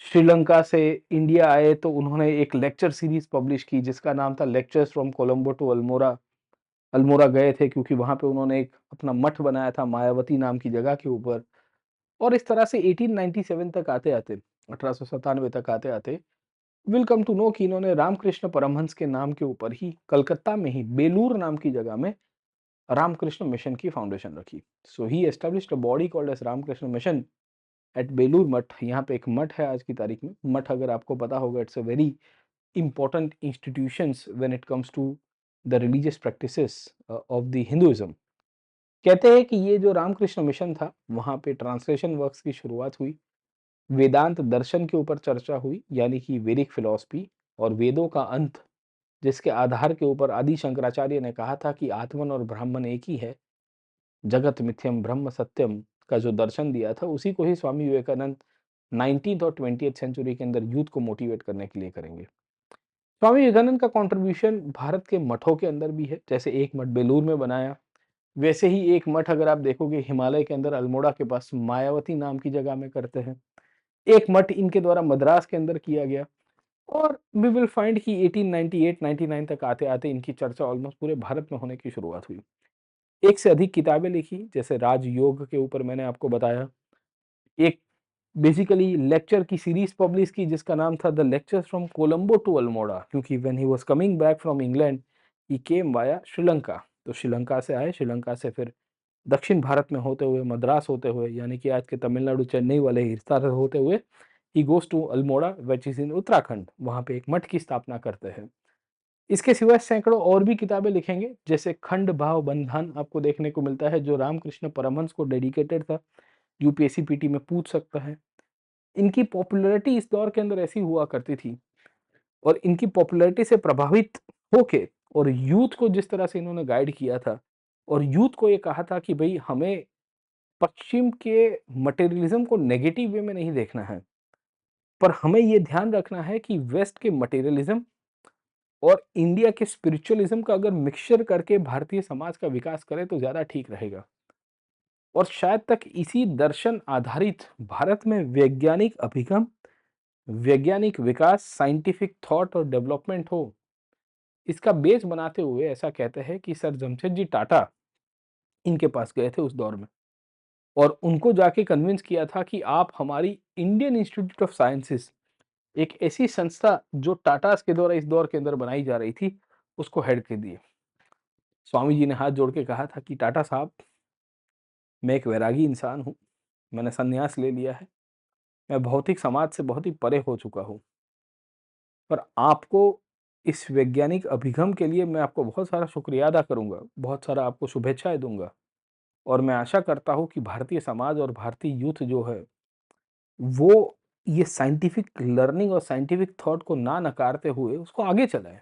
S1: Sri Lanka से इंडिया आए तो उन्होंने एक लेक्चर सीरीज़ पब्लिश की जिसका नाम था lectures from Colombo to Almora. Almora गए थे क्योंकि वहाँ पे उन्होंने एक अपना मठ बनाया था मायावती नाम की जगह के ऊपर और इस तरह से 1897 तक आते-आते 1897 तक आते-आते विल कम टू नो कि इन्होंने रामकृष्ण परमहंस के नाम के ऊपर ही कलकत्ता में ही बेलूर नाम की जगह में रामकृष्ण मिशन की फाउंडेशन रखी। So he established a body called as Ramakrishna Mission at Belur Math. यहाँ पे एक मठ है आज की तारीख में। मठ अगर आपको पता होगा it's a very important institutions when it comes to the religious practices of the Hinduism। कहते हैं कि ये जो रामकृष्ण मिशन था, वहाँ पे ट्रांसलेशन वर्क्स की शुरुआत हुई, वेदांत दर्शन के ऊपर चर्चा हुई, यानी कि वैदिक फिलॉसफी और वेदों का अंत, जिसके आधार के ऊपर आदि शंकराचार्य ने कहा था कि आत्मन और ब्राह्मण एक ही है, जगत मिथ्यम ब्रह्म सत्यम का जो दर्शन दिया था, उसी को ही स्वामी विवेकानंद 19th और 20th सेंचुरी के अंदर यूथ को मोटिवेट करने के लिए करेंगे। स्वामी विवेकानंद का कंट्रीब्यूशन भारत के मठों के अंदर भी है, जैसे एक मठ बेलूर में बनाया, वैसे ही एक मठ अगर आप देखोगे हिमालय के अंदर अल्मोड़ा के पास मायावती नाम की जगह में करते हैं। एक मठ इनके द्वारा मद्रास के अंदर किया गया और वी विल फाइंड कि 1898-99 तक आते-आते इनकी चर्चा ऑलमोस्ट पूरे भारत में होने की शुरुआत हुई। एक से अधिक किताबें लिखी, जैसे राजयोग के ऊपर मैंने आपको बताया। एक बेसिकली लेक्चर की सीरीज पब्लिश की जिसका नाम था the lectures from Colombo to Almora, क्योंकि when he was coming back from England he came via Sri Lanka. तो श्रीलंका से आए, श्रीलंका से फिर दक्षिण भारत में होते हुए मद्रास होते हुए, यानी कि आज के तमिलनाडु चेन्नई वाले हिस्सा होते हुए he goes to Almora which is in Uttarakhand. वहाँ पे एक मठ की स्थापना करते हैं। इसके सिवाय सैकड़ों और भी किताबें लिखेंगे, जैसे खंड भाव बंधन आपको देखने को मिलता है जो रामकृष्ण परमहंस को डेडिकेटेड था। यूपीएससी पीटी में पूछ सकता है। इनकी पॉपुलैरिटी इस दौर के अंदर ऐसी हुआ करती थी और इनकी पॉपुलैरिटी से प्रभावित होके और यूथ को जिस तरह से इन्होंने गाइड किया था और यूथ को ये कहा था कि भई हमें पश्चिम के मटेरियलिज्म को नेगेटिव वे में नहीं देखना है, पर हमें ये ध्यान रखना है कि वेस्ट के मटेरियलिज्म और इंडिया के स्पिरिचुअलिज्म का अगर मिक्सचर करके भारतीय समाज का विकास करें तो ज़्यादा ठीक रहेगा। और शायद तक इसी दर्शन आधारित भारत में वैज्ञानिक अभिगम, वैज्ञानिक विकास, साइंटिफिक थॉट और डेवलपमेंट हो, इसका बेस बनाते हुए ऐसा कहते हैं कि सर जमशेदजी टाटा इनके पास गए थे उस दौर में और उनको जाके कन्विंस किया था कि आप हमारी इंडियन इंस्टीट्यूट ऑफ साइंसेस, एक ऐसी संस्था जो टाटास के द्वारा इस दौर के अंदर बनाई जा रही थी, उसको हेड कर दिए। स्वामी जी ने हाथ जोड़ के कहा था कि टाटा साहब, मैं एक वैरागी इंसान हूँ, मैंने संन्यास ले लिया है, मैं भौतिक समाज से बहुत ही परे हो चुका हूँ, पर आपको इस वैज्ञानिक अभिगम के लिए मैं आपको बहुत सारा शुक्रिया अदा करूँगा, बहुत सारा आपको शुभेच्छाएँ दूँगा और मैं आशा करता हूँ कि भारतीय समाज और भारतीय यूथ जो है, वो ये साइंटिफिक लर्निंग और साइंटिफिक थॉट को ना नकारते हुए उसको आगे चलाएँ।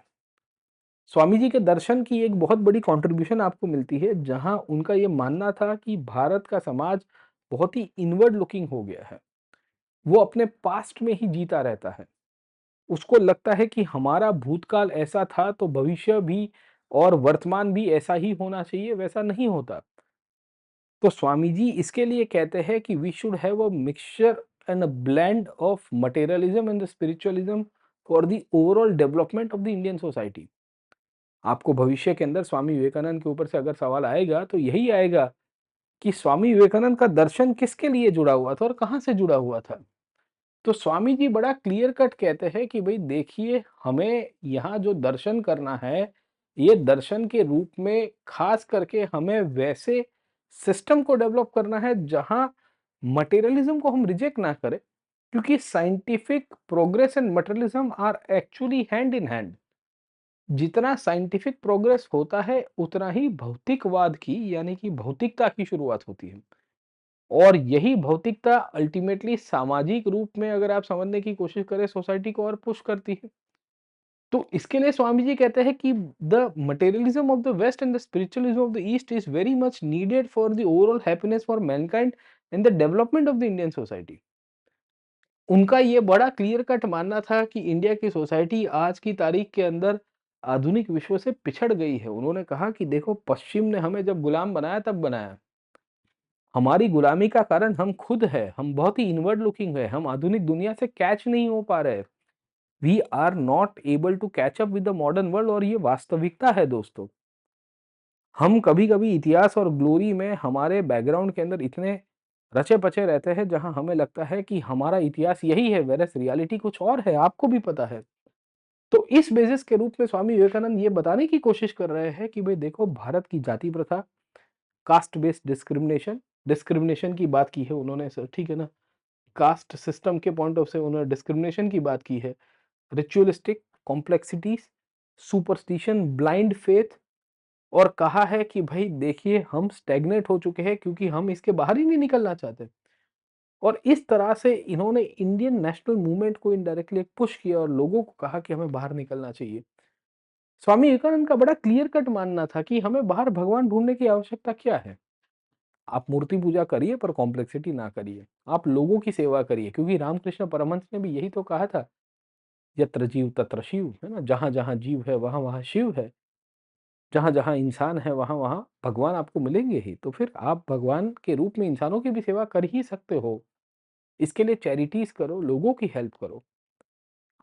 S1: स्वामी जी के दर्शन की एक बहुत बड़ी कंट्रीब्यूशन आपको मिलती है, जहाँ उनका ये मानना था कि भारत का समाज बहुत ही इनवर्ड लुकिंग हो गया है। वो अपने पास्ट में ही जीता रहता है। उसको लगता है कि हमारा भूतकाल ऐसा था तो भविष्य भी और वर्तमान भी ऐसा ही होना चाहिए, वैसा नहीं होता। तो स्वामी जी इसके लिए कहते हैं कि we should have a mixture and a blend of materialism and the spiritualism for the overall development of the Indian society. आपको भविष्य के अंदर स्वामी विवेकानंद के ऊपर से अगर सवाल आएगा तो यही आएगा कि स्वामी विवेकानंद का दर्शन किसके लिए जुड़ा हुआ था और कहाँ से जुड़ा हुआ था। तो स्वामी जी बड़ा क्लियर कट कहते हैं कि भाई देखिए, हमें यहाँ जो दर्शन करना है, ये दर्शन के रूप में खास करके हमें वैसे सिस्टम को डेवलप करना है जहाँ मटेरियलिज्म को हम रिजेक्ट ना करें, क्योंकि scientific progress and materialism are actually hand in hand. जितना साइंटिफिक प्रोग्रेस होता है उतना ही भौतिकवाद की यानी कि भौतिकता की शुरुआत होती है और यही भौतिकता अल्टीमेटली सामाजिक रूप में अगर आप समझने की कोशिश करें सोसाइटी को और पुश करती है। तो इसके लिए स्वामी जी कहते हैं कि the materialism of the west and the spiritualism of the east is very much needed for the overall happiness for mankind and the development of the Indian society. उनका ये बड़ा क्लियर कट मानना था कि इंडिया की society आज की तारीख के अंदर आधुनिक विश्व से पिछड़ गई है। उन्होंने कहा कि देखो, पश्चिम ने हमें जब गुलाम बनाया तब बनाया। हमारी गुलामी का कारण हम खुद है, हम बहुत ही इनवर्ड लुकिंग है, हम आधुनिक दुनिया से कैच नहीं हो पा रहे। We are not able to catch up with the modern world और ये वास्तविकता है दोस्तों। हम कभी-कभी इतिहास और ग्लोरी में हमारे बैकग्राउंड के अंदर इतने रचे-पचे रहते हैं जहां हमें लगता है कि हमारा इतिहास यही है, व्हेरेas रियलिटी कुछ और है, आपको भी पता है। तो इस बेसिस के रूप में स्वामी विवेकानंद ये बताने की कोशिश कर रहे हैं कि भाई देखो, भारत की जाति प्रथा, कास्ट बेस्ड डिस्क्रिमिनेशन, डिस्क्रिमिनेशन की बात की है उन्होंने सर, ठीक है ना? कास्ट सिस्टम के पॉइंट ऑफ से उन्होंने डिस्क्रिमिनेशन की बात की है। Ritualistic complexities, superstition, blind faith और कहा है कि भाई देखिए, हम स्टैग्नेट हो चुके हैं क्योंकि हम इसके बाहर ही नहीं निकलना चाहते। और इस तरह से इन्होंने इंडियन नेशनल मूवमेंट को इनडायरेक्टली एक पुश किया और लोगों को कहा कि हमें बाहर निकलना चाहिए। स्वामी विवेकानंद का बड़ा क्लियर कट मानना था कि हमें बाहर भगवान ढूंढने की आवश्यकता क्या है। आप मूर्ति पूजा करिए पर कॉम्प्लेक्सिटी ना करिए। आप लोगों की सेवा करिए, क्योंकि रामकृष्ण परमहंस ने भी यही तो कहा था, यत्र जीव तत्र शिव, है ना? जहाँ जहाँ जीव है वहां वहां शिव है। जहाँ जहाँ इंसान है वहां वहां भगवान आपको मिलेंगे ही। तो फिर आप भगवान के रूप में इंसानों की भी सेवा कर ही सकते हो। इसके लिए चैरिटीज करो, लोगों की हेल्प करो।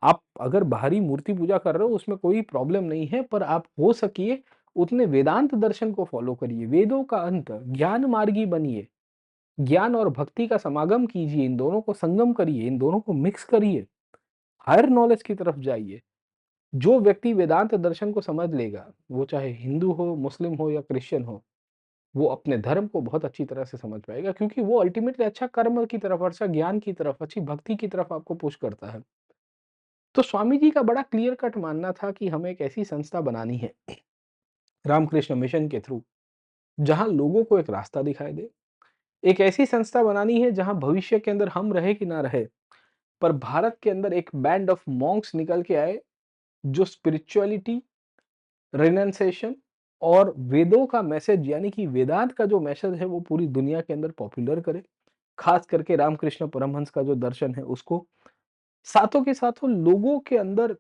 S1: आप अगर बाहरी मूर्ति पूजा कर रहे हो उसमें कोई प्रॉब्लम नहीं है, पर आप हो सकिए उतने वेदांत दर्शन को फॉलो करिए, वेदों का अंत, ज्ञान मार्गी बनिए, ज्ञान और भक्ति का समागम कीजिए, इन दोनों को संगम करिए, इन दोनों को मिक्स करिए, हायर नॉलेज की तरफ जाइए। जो व्यक्ति वेदांत दर्शन को समझ लेगा, वो चाहे हिंदू हो, मुस्लिम हो या क्रिश्चियन हो, वो अपने धर्म को बहुत अच्छी तरह से समझ पाएगा, क्योंकि वो अल्टीमेटली अच्छा कर्म की तरफ, अच्छा ज्ञान की तरफ, अच्छी भक्ति की तरफ आपको पुश करता है। तो स्वामी जी का बड़ा क्लियर कट मानना था कि हमें एक ऐसी संस्था बनानी है रामकृष्ण मिशन के थ्रू, जहां लोगों को एक रास्ता दिखाई दे। एक ऐसी संस्था बनानी है जहां भविष्य के अंदर हम रहे कि ना रहे, पर भारत के अंदर एक बैंड ऑफ मॉन्क्स निकल के आए जो स्पिरिचुअलिटी, रिनंसिएशन और वेदों का मैसेज यानी कि वेदांत का जो मैसेज है वो पूरी दुनिया के अंदर पॉपुलर करे। खास करके रामकृष्ण परमहंस का जो दर्शन है उसको, साथों के साथों लोगों के अंदर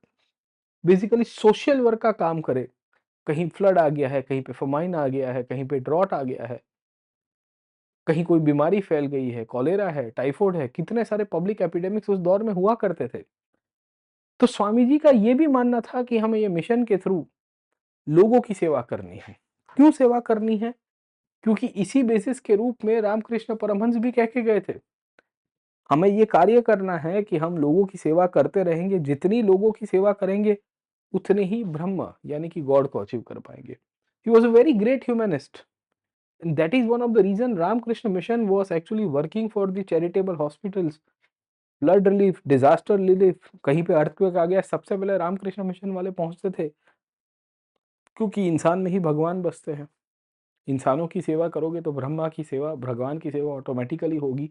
S1: बेसिकली सोशल वर्क का काम करे। कहीं फ्लड आ गया है, कहीं पे फ़माइन आ गया है, कहीं पे ड्रॉट आ गया है, कहीं कोई बीमारी फैल गई है, कॉलेरा है, टाइफाइड है, कितने सारे पब्लिक एपिडेमिक्स उस दौर में हुआ करते थे। तो स्वामी जी का ये भी मानना था कि हमें ये मिशन के थ्रू लोगों की सेवा करनी है। क्यों सेवा करनी है? क्योंकि इसी बेसिस के रूप में रामकृष्ण परमहंस भी कह के गए थे। हमें ये कार्य करना है कि हम लोगों की सेवा करते रहेंगे, जितनी लोगों की सेवा करेंगे, उतने ही ब्रह्म यानी कि गॉड को अचीव कर पाएँगे। He was a very great humanist. And that is one of the reason Ramakrishna Mission was actually working for the charitable hospitals, flood relief, disaster relief। कहीं पे अर्थक्वेक आ गया, सबसे पहले रामकृष्ण मिशन वाले पहुंचते थे, क्योंकि इंसान में ही भगवान बसते हैं। इंसानों की सेवा करोगे तो ब्रह्मा की सेवा, भगवान की सेवा ऑटोमेटिकली होगी।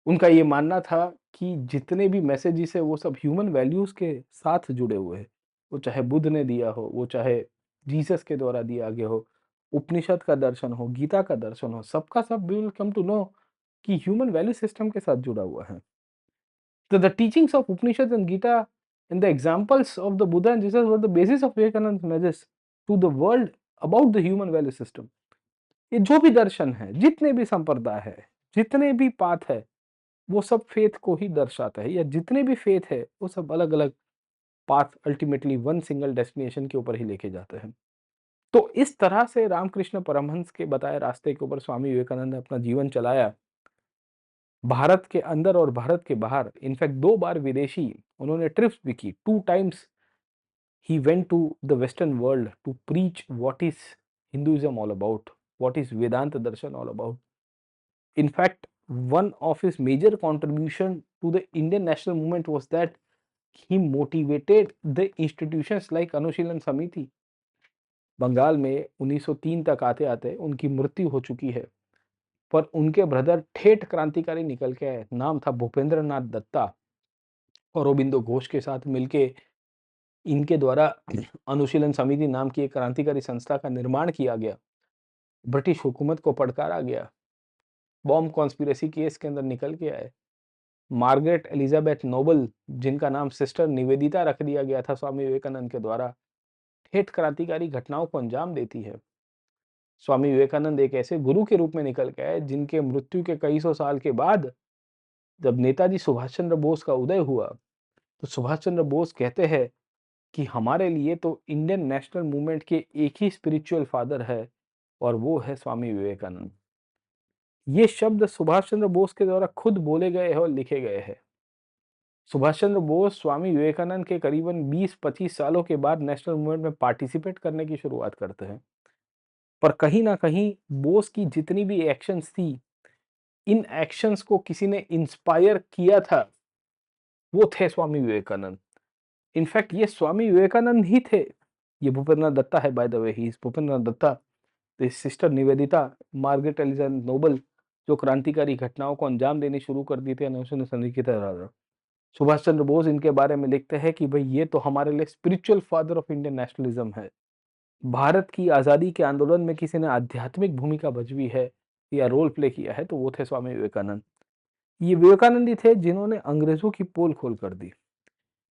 S1: उनका ये मानना था कि जितने भी मैसेजेस है वो सब ह्यूमन वैल्यूज के साथ जुड़े हुए हैं। वो चाहे बुद्ध ने दिया हो, वो चाहे जीसस के द्वारा दिया गया हो, उपनिषद का दर्शन हो, गीता का दर्शन हो, सबका सब we will come to know कि ह्यूमन वैल्यू सिस्टम के साथ जुड़ा हुआ है। तो the teachings of Upanishad and Gita and the examples of the Buddha and Jesus were the basis of Vivekananda message to the world about the human value system. ये जो भी दर्शन है, जितने भी संप्रदाय है, जितने भी पाथ है, वो सब फेथ को ही दर्शाता है, या जितने भी फेथ है वो सब अलग अलग path ultimately one single destination के ऊपर ही लेके जाते हैं। तो इस तरह से रामकृष्ण परमहंस के बताए रास्ते के ऊपर स्वामी विवेकानंद ने अपना जीवन चलाया। भारत के अंदर और भारत के बाहर इनफैक्ट 2 बार विदेशी उन्होंने ट्रिप्स भी की। 2 times he went to the western world to preach what is Hinduism all about, what is Vedanta दर्शन all about. In fact, one of his major contribution to the Indian national movement was that he motivated the institutions like Anushilan Samiti। Bengal में 1903 तक आते-आते उनकी मृत्यु हो चुकी है, पर उनके ब्रदर ठेठ क्रांतिकारी निकल के आए। नाम था भूपेंद्र नाथ दत्ता। औरोबिंदो घोष के साथ मिलके इनके द्वारा अनुशीलन समिति नाम की एक क्रांतिकारी संस्था का निर्माण किया गया। ब्रिटिश हुकूमत को फटकारा गया। बॉम्ब कॉन्स्पिरेसी केस के अंदर निकल के आए। मार्गरेट एलिजाबेथ नोबल, जिनका नाम सिस्टर निवेदिता रख दिया गया था स्वामी विवेकानंद के द्वारा, ठेठ क्रांतिकारी घटनाओं को अंजाम देती है। स्वामी विवेकानंद एक ऐसे गुरु के रूप में निकल के आए जिनके मृत्यु के कई सौ साल के बाद जब नेताजी सुभाष चंद्र बोस का उदय हुआ, तो सुभाष चंद्र बोस कहते हैं कि हमारे लिए तो इंडियन नेशनल मूवमेंट के एक ही स्पिरिचुअल फादर है और वो है स्वामी विवेकानंद। ये शब्द सुभाष चंद्र बोस के द्वारा खुद बोले गए हैं और लिखे गए हैं। सुभाष चंद्र बोस स्वामी विवेकानंद के करीबन 20-25 सालों के बाद नेशनल मूवमेंट में पार्टिसिपेट करने की शुरुआत करते हैं। पर कहीं न कहीं बोस की जितनी भी एक्शंस थी, इन एक्शंस को किसी ने इंस्पायर किया था, वो थे स्वामी विवेकानंद। इनफैक्ट ये स्वामी विवेकानंद ही थे। ये भूपेंद्र दत्ता है, by the way, he is Bhupendra Datta. तो Sister Nivedita, Margaret Elizabeth Noble, जो क्रांतिकारी घटनाओं को अंजाम देनी शुरू कर दी थी अनशन सन्धि की तरह। सुभाष चंद्र बोस इनके बारे में लिखते हैं कि भाई ये तो हमारे लिए spiritual father of Indian nationalism है। भारत की आज़ादी के आंदोलन में किसी ने आध्यात्मिक भूमिका भजवी है या रोल प्ले किया है तो वो थे स्वामी विवेकानंद। ये विवेकानंद ही थे जिन्होंने अंग्रेजों की पोल खोल कर दी,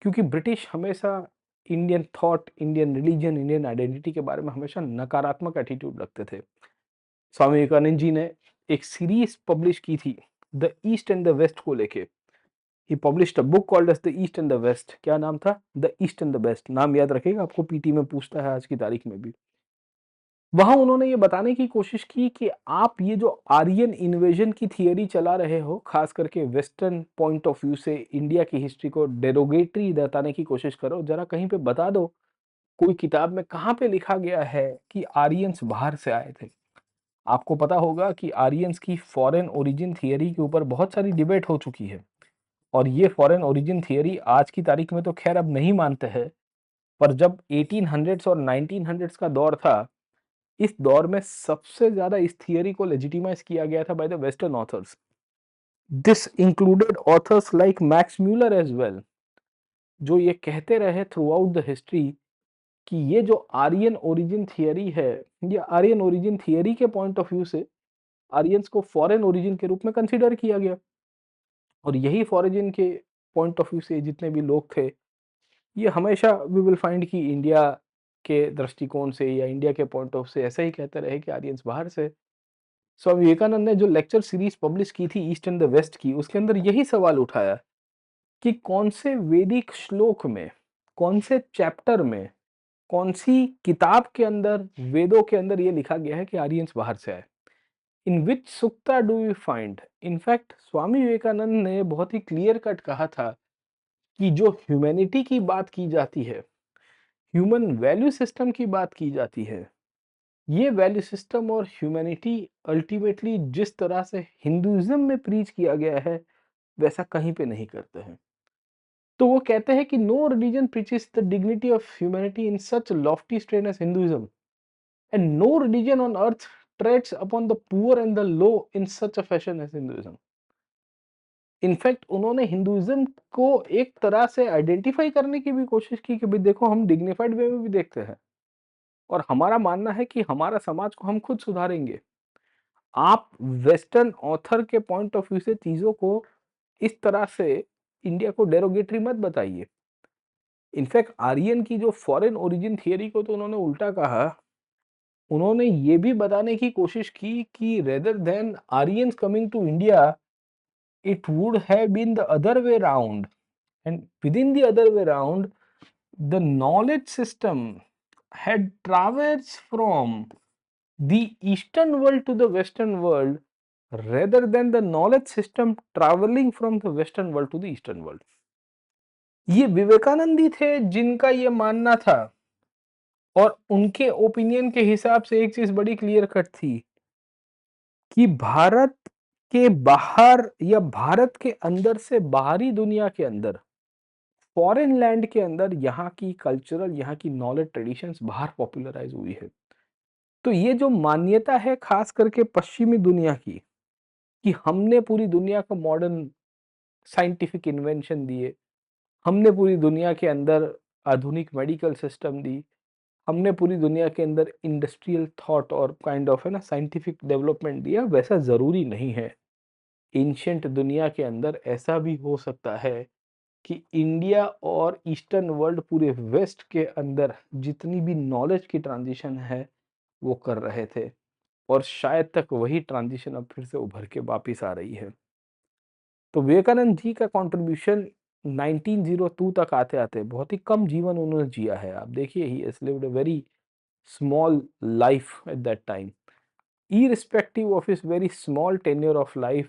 S1: क्योंकि ब्रिटिश हमेशा Indian thought, Indian religion, Indian identity के बारे में हमेशा नकारात्मक एटीट्यूड रखते थे। स्वामी विवेकानंद जी ने एक सीरीज पब्लिश की थी the East and the West को लेके। He published a book called as the East and the West. क्या नाम था? The East and the West. नाम याद रखिएगा, आपको पीटी में पूछता है आज की तारीख में भी। वहां उन्होंने ये बताने की कोशिश की कि आप ये जो आर्यन इन्वेजन की थियरी चला रहे हो, खास करके वेस्टर्न पॉइंट ऑफ व्यू से इंडिया की हिस्ट्री को डेरोगेटरी बताने की कोशिश करो, जरा कहीं पे बता दो कोई किताब में कहाँ पे लिखा गया है कि आर्यंस बाहर से आए थे। आपको पता होगा कि आर्यंस की फॉरेन ओरिजिन थियरी के ऊपर बहुत सारी डिबेट हो चुकी है, और ये फॉरेन ओरिजिन थियरी आज की तारीख में तो खैर अब नहीं मानते हैं, पर जब 1800s और 1900s का दौर था, इस दौर में सबसे ज्यादा इस थियरी को लेजिटिमाइज किया गया था by the western authors. This included authors like Max Muller as well, जो ये कहते रहे थ्रू आउट द हिस्ट्री कि ये जो आर्यन ओरिजिन थियरी है, ये आर्यन ओरिजिन थियरी के पॉइंट ऑफ व्यू से आर्यंस को फॉरेन ओरिजिन के रूप में कंसीडर किया गया और यही फॉरेन के पॉइंट ऑफ व्यू से जितने भी लोग थे, ये हमेशा वी विल फाइंड कि इंडिया के दृष्टिकोण से या इंडिया के पॉइंट ऑफ से ऐसा ही कहते रहे कि आर्यंस बाहर से। स्वामी विवेकानंद ने जो लेक्चर सीरीज पब्लिश की थी ईस्ट एंड द वेस्ट की, उसके अंदर यही सवाल उठाया कि कौन से वैदिक श्लोक में, कौन से चैप्टर में, कौन सी किताब के अंदर, वेदों के अंदर ये लिखा गया है कि आर्यंस बाहर से आए। इन विच सुक्ता डू वी फाइंड, इनफैक्ट स्वामी विवेकानंद ने बहुत ही क्लियर कट कहा था कि जो ह्यूमैनिटी की बात की जाती है, ह्यूमन वैल्यू सिस्टम की बात की जाती है, ये वैल्यू सिस्टम और ह्यूमैनिटी अल्टीमेटली जिस तरह से हिंदुइज्म में प्रीच किया गया है, वैसा कहीं पे नहीं करते हैं। तो वो कहते हैं कि no religion preaches the dignity of humanity in such lofty strain as Hinduism, and no religion on earth treads upon the poor and the low in such a fashion as Hinduism. In fact उन्होंने Hinduism को एक तरह से identify करने की भी कोशिश की कि भाई देखो, हम डिग्निफाइड वे में भी देखते हैं और हमारा मानना है कि हमारा समाज को हम खुद सुधारेंगे। आप वेस्टर्न ऑथर के पॉइंट ऑफ व्यू से चीजों को इस तरह से इंडिया को डेरोगेटरी मत बताइए। इनफैक्ट आर्यन की जो फॉरेन ओरिजिन थियरी को तो उन्होंने उल्टा कहा, उन्होंने ये भी बताने की कोशिश की कि rather than Aryans coming to India, it would have been the other way round, and within the other way round, the knowledge system had traversed from the eastern world to the western world rather than the knowledge system traveling from the western world to the eastern world. ये विवेकानंद ही थे जिनका ये मानना था और उनके opinion के हिसाब से एक चीज बड़ी क्लियर कट थी कि भारत के बाहर या भारत के अंदर से बाहरी दुनिया के अंदर, फॉरेन लैंड के अंदर यहाँ की कल्चरल, यहाँ की नॉलेज ट्रेडिशंस बाहर पॉपुलराइज हुई है। तो ये जो मान्यता है खास करके पश्चिमी दुनिया की, कि हमने पूरी दुनिया को मॉडर्न साइंटिफिक इन्वेंशन दिए, हमने पूरी दुनिया के अंदर आधुनिक मेडिकल सिस्टम दी, हमने पूरी दुनिया के अंदर इंडस्ट्रियल थॉट और काइंड ऑफ है ना साइंटिफिक डेवलपमेंट दिया, वैसा जरूरी नहीं है। एंशिएंट दुनिया के अंदर ऐसा भी हो सकता है कि इंडिया और ईस्टर्न वर्ल्ड पूरे वेस्ट के अंदर जितनी भी नॉलेज की ट्रांजिशन है वो कर रहे थे और शायद तक वही ट्रांजिशन अब फिर से उभर के वापिस आ रही है। तो विवेकानंद जी का कंट्रीब्यूशन 1902 तक आते आते बहुत ही कम जीवन उन्होंने जिया है। आप देखिए, he has lived a very small life at that time. irrespective of his very small tenure of life,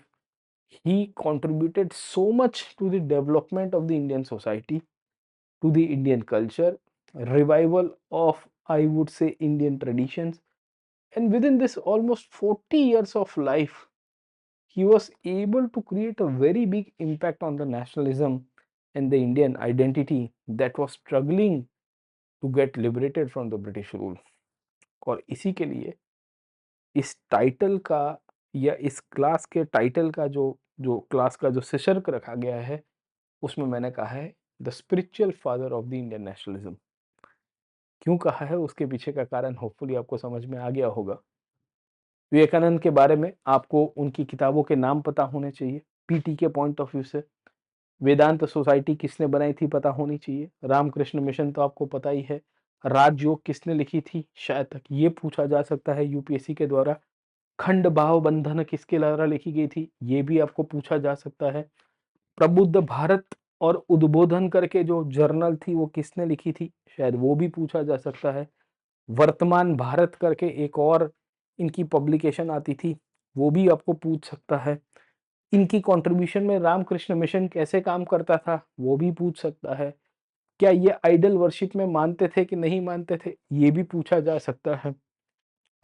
S1: he contributed so much to the development of the Indian society, to the Indian culture, revival of, I would say, Indian traditions. And within this almost 40 years of life, he was able to create a very big impact on the nationalism and the Indian identity that was struggling to get liberated from the British rule. और इसी के लिए इस title का या इस class के title का जो जो क्लास का जो शीर्षक रखा गया है, उसमें मैंने कहा है the spiritual father of the Indian nationalism. क्यों कहा है उसके पीछे का कारण होपफुली आपको समझ में आ गया होगा। विवेकानंद के बारे में आपको उनकी किताबों के नाम पता होने चाहिए पीटी के पॉइंट ऑफ व्यू से। वेदांत सोसाइटी किसने बनाई थी पता होनी चाहिए। रामकृष्ण मिशन तो आपको पता ही है। राजयोग किसने लिखी थी, शायद तक ये पूछा जा सकता है यूपीएससी के द्वारा। खंड भाव बंधन किसके द्वारा लिखी गई थी, ये भी आपको पूछा जा सकता है। प्रबुद्ध भारत और उद्बोधन करके जो जर्नल थी वो किसने लिखी थी, शायद वो भी पूछा जा सकता है। वर्तमान भारत करके एक और इनकी पब्लिकेशन आती थी, वो भी आपको पूछ सकता है। इनकी कंट्रीब्यूशन में रामकृष्ण मिशन कैसे काम करता था, वो भी पूछ सकता है। क्या ये आइडल वर्शिप में मानते थे कि नहीं मानते थे, ये भी पूछा जा सकता है।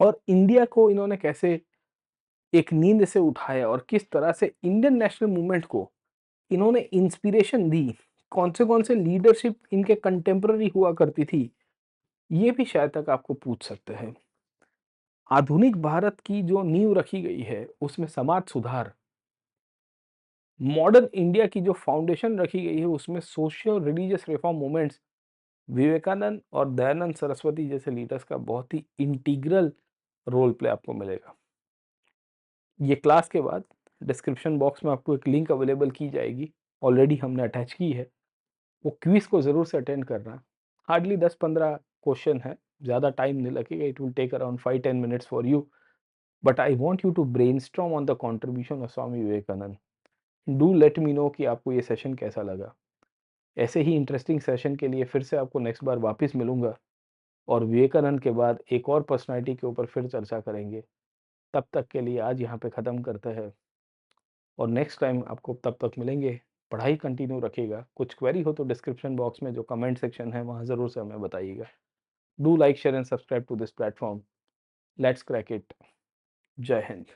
S1: और इंडिया को इन्होंने कैसे एक नींद से उठाया और किस तरह से इंडियन नेशनल मूवमेंट को इन्होंने इंस्पिरेशन दी, कौन से लीडरशिप इनके कंटेम्पररी हुआ करती थी, ये भी शायद तक आपको पूछ सकते हैं। आधुनिक भारत की जो नींव रखी गई है उसमें समाज सुधार, मॉडर्न इंडिया की जो फाउंडेशन रखी गई है उसमें social religious reform movements Vivekananda और दयानंद सरस्वती जैसे लीडर्स का बहुत ही इंटीग्रल रोल प्ले आपको मिलेगा। ये क्लास के बाद डिस्क्रिप्शन बॉक्स में आपको एक लिंक अवेलेबल की जाएगी, ऑलरेडी हमने अटैच की है। वो क्विज़ को ज़रूर से अटेंड करना। हार्डली 10-15 क्वेश्चन है, ज़्यादा टाइम नहीं लगेगा, it will take around 5-10 minutes for you, but I want you to brainstorm on the contribution of Swami Vivekananda. Do let me know कि आपको ये सेशन कैसा लगा। ऐसे ही इंटरेस्टिंग सेशन के लिए फिर से आपको नेक्स्ट बार वापस मिलूँगा और विवेकानंद के बाद एक और पर्सनैलिटी के ऊपर फिर चर्चा करेंगे। तब तक के लिए आज यहाँ पे ख़त्म करते हैं और नेक्स्ट टाइम आपको तब तक मिलेंगे। पढ़ाई कंटिन्यू रखिएगा। कुछ क्वेरी हो तो डिस्क्रिप्शन बॉक्स में जो कमेंट सेक्शन है वहाँ ज़रूर से हमें बताइएगा। Do like, share and subscribe to this platform. Let's crack it. जय हिंद।